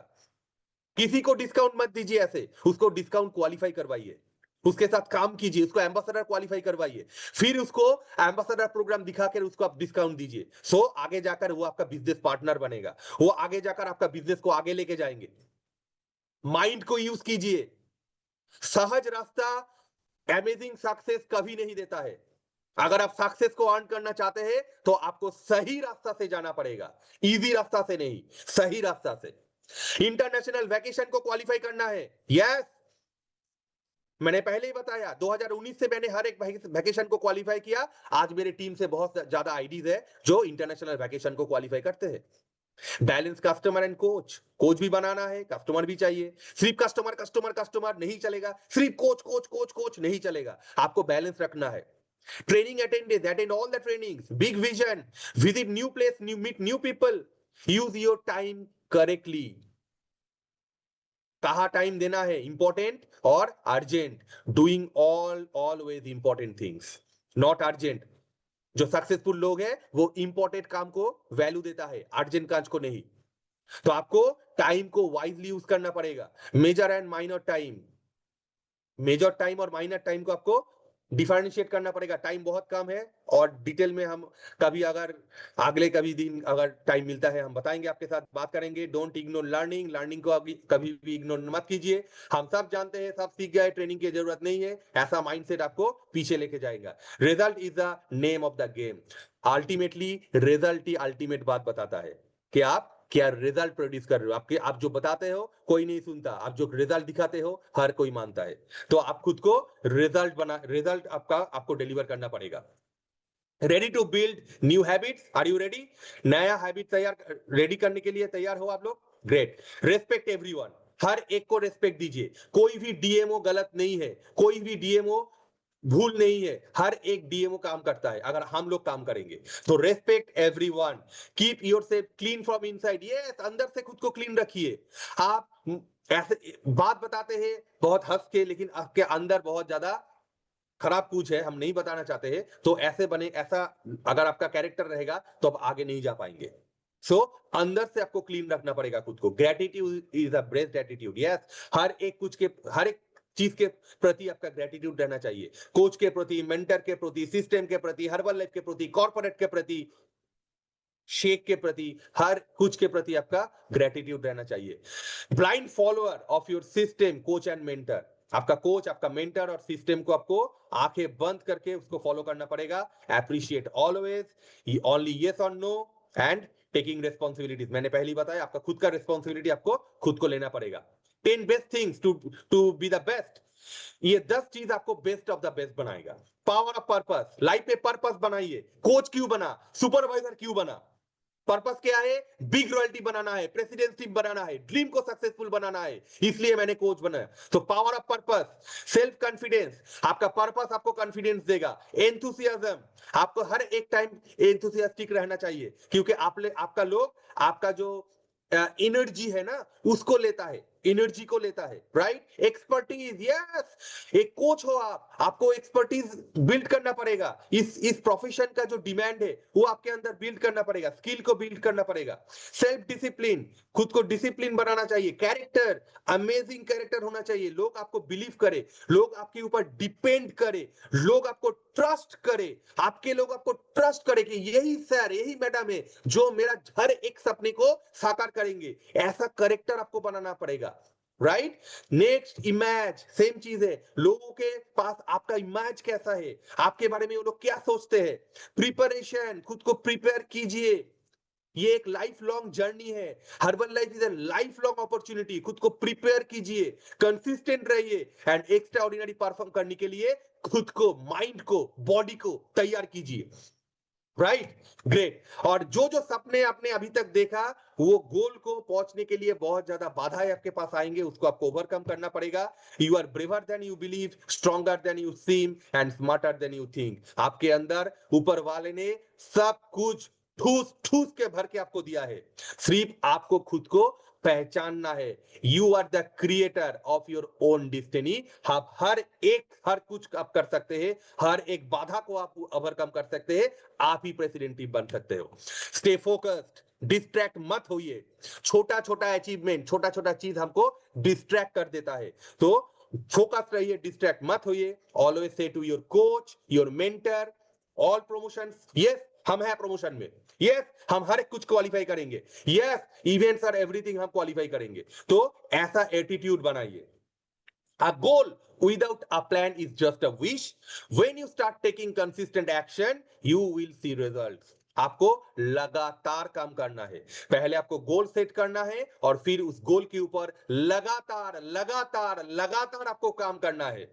किसी को डिस्काउंट मत दीजिए, ऐसे उसको डिस्काउंट क्वालिफाई करवाइए, उसके साथ काम कीजिए, उसको एम्बेसडर क्वालिफाई करवाइए, फिर उसको एम्बेसडर प्रोग्राम दिखाकर उसको आप डिस्काउंट दीजिए। सो आगे जाकर वो आपका बिजनेस पार्टनर बनेगा, वो आगे जाकर आपका बिजनेस को आगे लेके जाएंगे। माइंड को यूज कीजिए। सहज रास्ता अमेजिंग सक्सेस कभी नहीं देता है। अगर आप सक्सेस को अर्न करना चाहते हैं तो आपको सही रास्ता से जाना पड़ेगा, इजी रास्ता से नहीं, सही रास्ता से। इंटरनेशनल वैकेशन को क्वालिफाई करना है। यस, मैंने पहले ही बताया, 2019 से मैंने हर एक वैकेशन को क्वालिफाई किया। आज मेरे टीम से बहुत ज्यादा आईडीज है जो इंटरनेशनल वैकेशन को क्वालिफाई करते हैं। Balance customer and coach, coach भी बनाना है, कस्टमर भी चाहिए। सिर्फ कस्टमर कस्टमर कस्टमर नहीं चलेगा, सिर्फ कोच कोच कोच कोच नहीं चलेगा, आपको बैलेंस रखना है। Training attendance, attend all the trainings, big vision, visit new place, meet new people, use your time correctly. कहा टाइम देना है, इंपॉर्टेंट और urgent. Doing always important things, not urgent. जो सक्सेसफुल लोग हैं वो इंपॉर्टेंट काम को वैल्यू देता है, अर्जेंट काम को नहीं। तो आपको टाइम को वाइजली यूज करना पड़ेगा। Major and minor time, major time और माइनर टाइम को आपको डिफरेंशिएट करना पड़ेगा। टाइम बहुत कम है और डिटेल में हम कभी अगर अगले कभी दिन अगर टाइम मिलता है हम बताएंगे, आपके साथ बात करेंगे। डोंट इग्नोर लर्निंग, लर्निंग को कभी भी इग्नोर मत कीजिए। हम सब जानते हैं, सब सीख गए, ट्रेनिंग की जरूरत नहीं है, ऐसा माइंडसेट आपको पीछे लेके जाएगा। Result is the name of the game. Ultimately result he ultimate बात बताता है कि आप क्या रिजल्ट प्रोड्यूस कर रहे हो। आप जो बताते हो कोई नहीं सुनता, आप जो रिजल्ट दिखाते हो हर कोई मानता है। तो आप खुद को रिजल्ट आपको डिलीवर करना पड़ेगा। Ready to build new habits, are you ready? नया हैबिट रेडी करने के लिए तैयार हो आप लोग? ग्रेट। रेस्पेक्ट एवरीवन, हर एक को रेस्पेक्ट दीजिए। कोई भी डीएमओ गलत नहीं है, कोई भी डीएमओ भूल नहीं है, हर एक डीएमओ काम करता है अगर हम लोग काम करेंगे तो। Respect everyone, keep yourself clean from inside. Yes, अंदर से खुद को क्लीन रखिए। आप ऐसे बात बताते हैं बहुत हंस के, लेकिन आपके अंदर बहुत ज्यादा खराब कुछ है, हम नहीं बताना चाहते हैं। तो ऐसे बने, ऐसा अगर आपका कैरेक्टर रहेगा तो आप आगे नहीं जा पाएंगे। सो अंदर से आपको क्लीन रखना पड़ेगा खुद को। Gratitude is a best attitude. Yes, हर एक चीज के प्रति आपका ग्रेटिट्यूड रहना चाहिए। कोच के प्रति, मेंटर के प्रति, सिस्टम के प्रति, हर्बल लाइफ के प्रति, कॉर्पोरेट के प्रति, शेक के प्रति, हर कुछ के प्रति आपका ग्रेटिट्यूड रहना चाहिए। Blind follower of your system, coach and mentor. आपका कोच, आपका मेंटर और सिस्टम को आपको आंखें बंद करके उसको फॉलो करना पड़ेगा। अप्रिशिएट ऑलवेज, ओनली यस और नो, एंड टेकिंग रेस्पॉन्सिबिलिटीज। मैंने पहले ही बताया, आपका खुद का रेस्पॉन्सिबिलिटी आपको खुद को लेना पड़ेगा। 10 best things to be the best, ये 10 चीज आपको बेस्ट ऑफ द बेस्ट बनाएगा। पावर ऑफ पर्पस, लाइफ में पर्पस बनाइए। कोच क्यों बना, सुपरवाइजर क्यों बना? पर्पस क्या है? बिग रॉयल्टी बनाना है, प्रेसिडेंट टीम बनाना है, ड्रीम को सक्सेसफुल बनाना है, इसलिए मैंने कोच बनाया। तो power of purpose, self confidence, आपका पर्पस आपको कॉन्फिडेंस देगा। एंथुसियाज्म, आपको हर एक टाइम एंथुसियास्टिक रहना चाहिए, क्योंकि आपका जो एनर्जी है ना उसको लेता है। एनर्जी को लेता है, राइट? Expertise, yes. एक कोच हो आप, आपको एक्सपर्टीज बिल्ड करना पड़ेगा। इस प्रोफेशन का जो डिमांड है वो आपके अंदर बिल्ड करना पड़ेगा, स्किल को बिल्ड करना पड़ेगा। सेल्फ डिसिप्लिन, खुद को डिसिप्लिन बनाना चाहिए। कैरेक्टर, अमेजिंग कैरेक्टर होना चाहिए। लोग आपको बिलीव करे, लोग आपके ऊपर डिपेंड करे, लोग आपको ट्रस्ट करे, आपके लोग आपको ट्रस्ट करे कि यही सर, यही मैडम है जो मेरा हर एक सपने को साकार करेंगे। ऐसा कैरेक्टर आपको बनाना पड़ेगा, राइट? नेक्स्ट, इमेज, सेम चीज है। लोगों के पास आपका इमेज कैसा है, आपके बारे में वो लोग क्या सोचते हैं। प्रिपरेशन, खुद को प्रिपेयर कीजिए। ये एक लाइफ लॉन्ग जर्नी है। Herbal life is a life long opportunity. खुद को प्रिपेयर कीजिए, कंसिस्टेंट रहिए एंड एक्स्ट्रा ऑर्डिनरी परफॉर्म करने के लिए खुद को, माइंड को, बॉडी को तैयार कीजिए, राइट? ग्रेट। और जो जो सपने आपने अभी तक देखा, वो गोल को पहुंचने के लिए बहुत ज्यादा बाधाएं आपके पास आएंगे, उसको आपको ओवरकम करना पड़ेगा। You are braver than you believe, stronger than you seem and smarter than you think. आपके अंदर ऊपर वाले ने सब कुछ ठूस ठूस के भर के आपको दिया है, सिर्फ आपको खुद को पहचानना है। You are the creator of your own destiny. आप हर कुछ आप कर सकते हैं, हर एक बाधा को आप ओवरकम कर सकते हैं। आप ही प्रेसिडेंट बन सकते हो। स्टे फोकस्ड, डिस्ट्रैक्ट मत होइए। छोटा छोटा अचीवमेंट, छोटा छोटा चीज हमको डिस्ट्रैक्ट कर देता है, तो फोकस रहिए, डिस्ट्रैक्ट मत होइए। Always say to your coach, your mentor, all promotion, yes हम हैं प्रमोशन में, यस हम हर एक कुछ क्वालिफाई करेंगे, यस इवेंट्स और एवरीथिंग हम क्वालिफाई करेंगे। तो ऐसा एटीट्यूड बनाइए। A goal without a plan is just a wish. When you start taking consistent action, you will see results. आपको लगातार काम करना है। पहले आपको गोल सेट करना है और फिर उस गोल के ऊपर लगातार लगातार लगातार आपको काम करना है।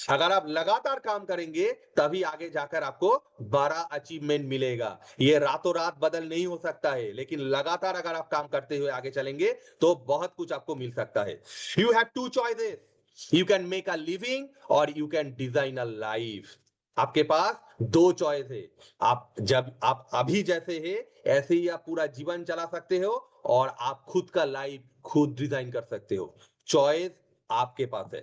अगर आप लगातार काम करेंगे तभी आगे जाकर आपको बड़ा अचीवमेंट मिलेगा। ये रातों रात बदल नहीं हो सकता है, लेकिन लगातार अगर आप काम करते हुए आगे चलेंगे तो बहुत कुछ आपको मिल सकता है। You have two choices, you can make a living और you can design a life. आपके पास दो चॉइस है। आप जब आप अभी जैसे है ऐसे ही आप पूरा जीवन चला सकते हो और आप खुद का लाइफ खुद डिजाइन कर सकते हो। चॉइस आपके पास है।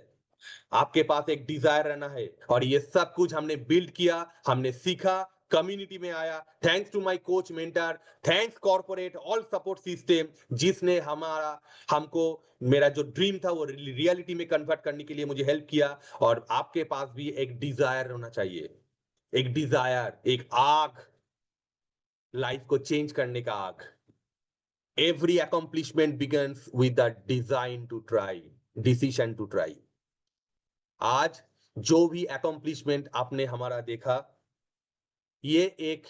आपके पास एक डिजायर रहना है और ये सब कुछ हमने बिल्ड किया, हमने सीखा, कम्युनिटी में आया। Thanks to my coach, mentor, thanks corporate, all support system, जिसने हमको मेरा जो ड्रीम था वो रियलिटी में कन्वर्ट करने के लिए मुझे हेल्प किया। और आपके पास भी एक डिजायर होना चाहिए, एक डिजायर, एक आग, लाइफ को चेंज करने का आग। Every accomplishment begins with the design to try, decision to try. आज जो भी अकम्प्लिशमेंट आपने हमारा देखा, ये एक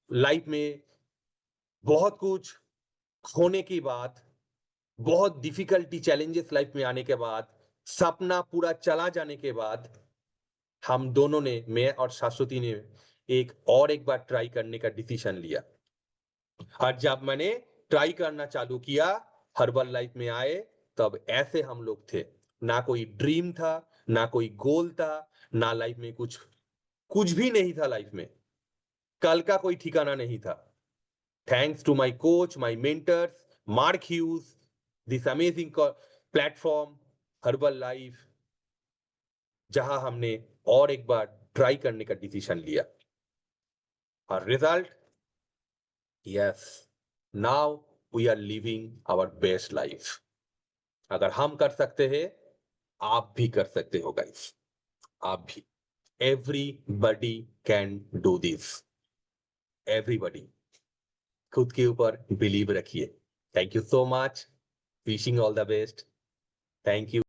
लाइफ में बहुत कुछ खोने के बाद, बहुत डिफिकल्टी चैलेंजेस लाइफ में आने के बाद, सपना पूरा चला जाने के बाद, हम दोनों ने, मैं और शाश्वती ने, एक बार ट्राई करने का डिसीजन लिया। और जब मैंने ट्राई करना चालू किया, हर्बल लाइफ में आए, तब ऐसे हम लोग थे। ना कोई ड्रीम था, ना कोई गोल था, ना लाइफ में कुछ भी नहीं था। लाइफ में कल का कोई ठिकाना नहीं था। Thanks to my coach, my mentors, Mark Hughes, this amazing platform Herbalife, जहां हमने और एक बार ट्राई करने का डिसीजन लिया। और result, yes, now we are living our best life. अगर हम कर सकते हैं, आप भी कर सकते हो गाइस, आप भी। Everybody can do this, everybody. खुद के ऊपर बिलीव रखिए। Thank you so much, wishing all the best. Thank you.